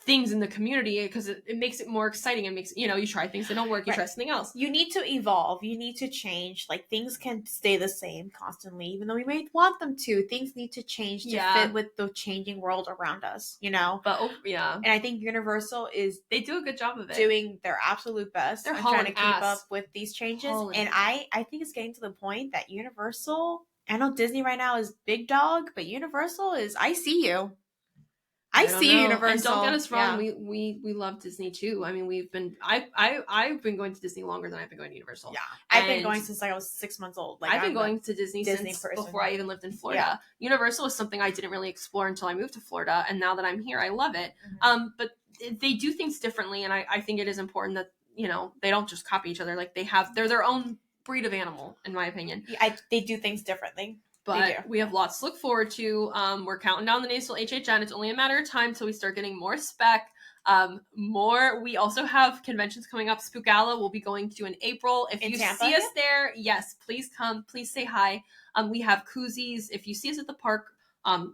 things in the community because it makes it more exciting. It makes, you try things that don't work, you try something else. You need to evolve. You need to change. Like, things can't stay the same constantly, even though we may want them to. Things need to change to fit with the changing world around us, But, And I think Universal they do a good job of it. Doing their absolute best. They're trying to keep up with these changes. And I think it's getting to the point that Universal, I know Disney right now is big dog, but Universal is, I see you. I see Universal. And don't get us wrong, we love Disney too. I mean, I've been going to Disney longer than I've been going to Universal. Yeah, I've been going since I was 6 months old. Like, I've been going to Disney since before I even lived in Florida. Yeah. Universal was something I didn't really explore until I moved to Florida, and now that I'm here, I love it. But they do things differently, and I think it is important that, you know, they don't just copy each other. Like, they're their own breed of animal, in my opinion. Yeah, they do things differently. But we have lots to look forward to. We're counting down the days till HHN. It's only a matter of time till we start getting more spec. We also have conventions coming up. Spookala we'll be going to in April. If you see us there, yes, please come. Please say hi. We have koozies. If you see us at the park,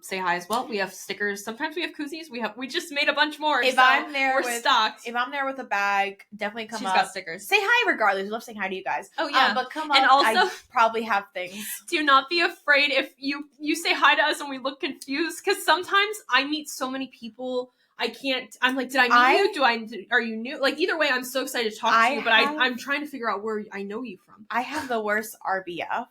say hi as well. We have stickers. Sometimes we have koozies. We just made a bunch more. If I'm there, we're stocked. If I'm there with a bag, definitely come up. She's got stickers. Say hi regardless. We love saying hi to you guys. Oh yeah, but come up. And also, I probably have things. Do not be afraid if you say hi to us and we look confused, because sometimes I meet so many people. I'm like, did I meet you? Are you new? Like, either way, I'm so excited to talk to you, but I'm trying to figure out where I know you from. I have the worst RBF.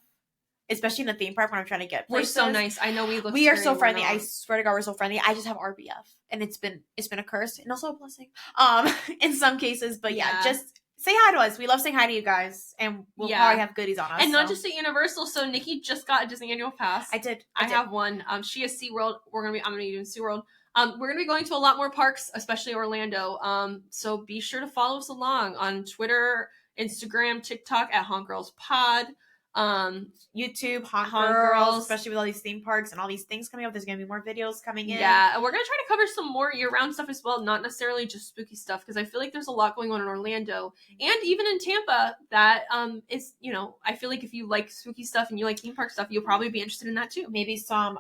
Especially in a theme park when I'm trying to get places. We're so nice. I know we are so friendly. I swear to God, we're so friendly. I just have RBF, and it's been a curse and also a blessing. In some cases, but yeah, just say hi to us. We love saying hi to you guys, and we'll probably have goodies on us. And not just at Universal. So Nikki just got a Disney annual pass. I did. I have one. She has SeaWorld. I'm gonna be doing SeaWorld. We're gonna be going to a lot more parks, especially Orlando. So be sure to follow us along on Twitter, Instagram, TikTok at Honk Girls Pod. YouTube, Honk Girls, especially with all these theme parks and all these things coming up. There's going to be more videos coming in. Yeah, and we're going to try to cover some more year-round stuff as well, not necessarily just spooky stuff, because I feel like there's a lot going on in Orlando and even in Tampa that is, you know, I feel like if you like spooky stuff and you like theme park stuff, you'll probably be interested in that too. Maybe some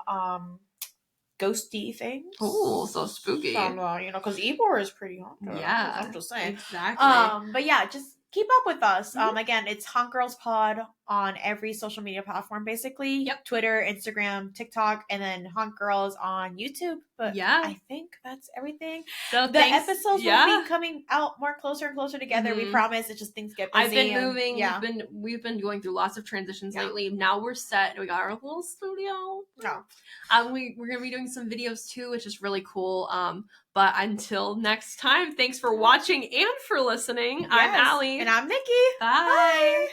ghosty things. Oh, so spooky. Some, you know, because Ybor is pretty haunted. Yeah, I'm just saying. Exactly. But yeah, just keep up with us. Again, it's Honk Girls Pod on every social media platform, basically. Yep. Twitter, Instagram, TikTok, and then Honk Girls on YouTube. But yeah, I think that's everything. So the episodes will be coming out more closer and closer together. We promise. It's just things get busy. I've been moving. Yeah. We've been going through lots of transitions lately. Now we're set. We got our little studio. We're gonna be doing some videos too, which is really cool. But until next time, thanks for watching and for listening. Yes. I'm Allie. And I'm Nikki. Bye.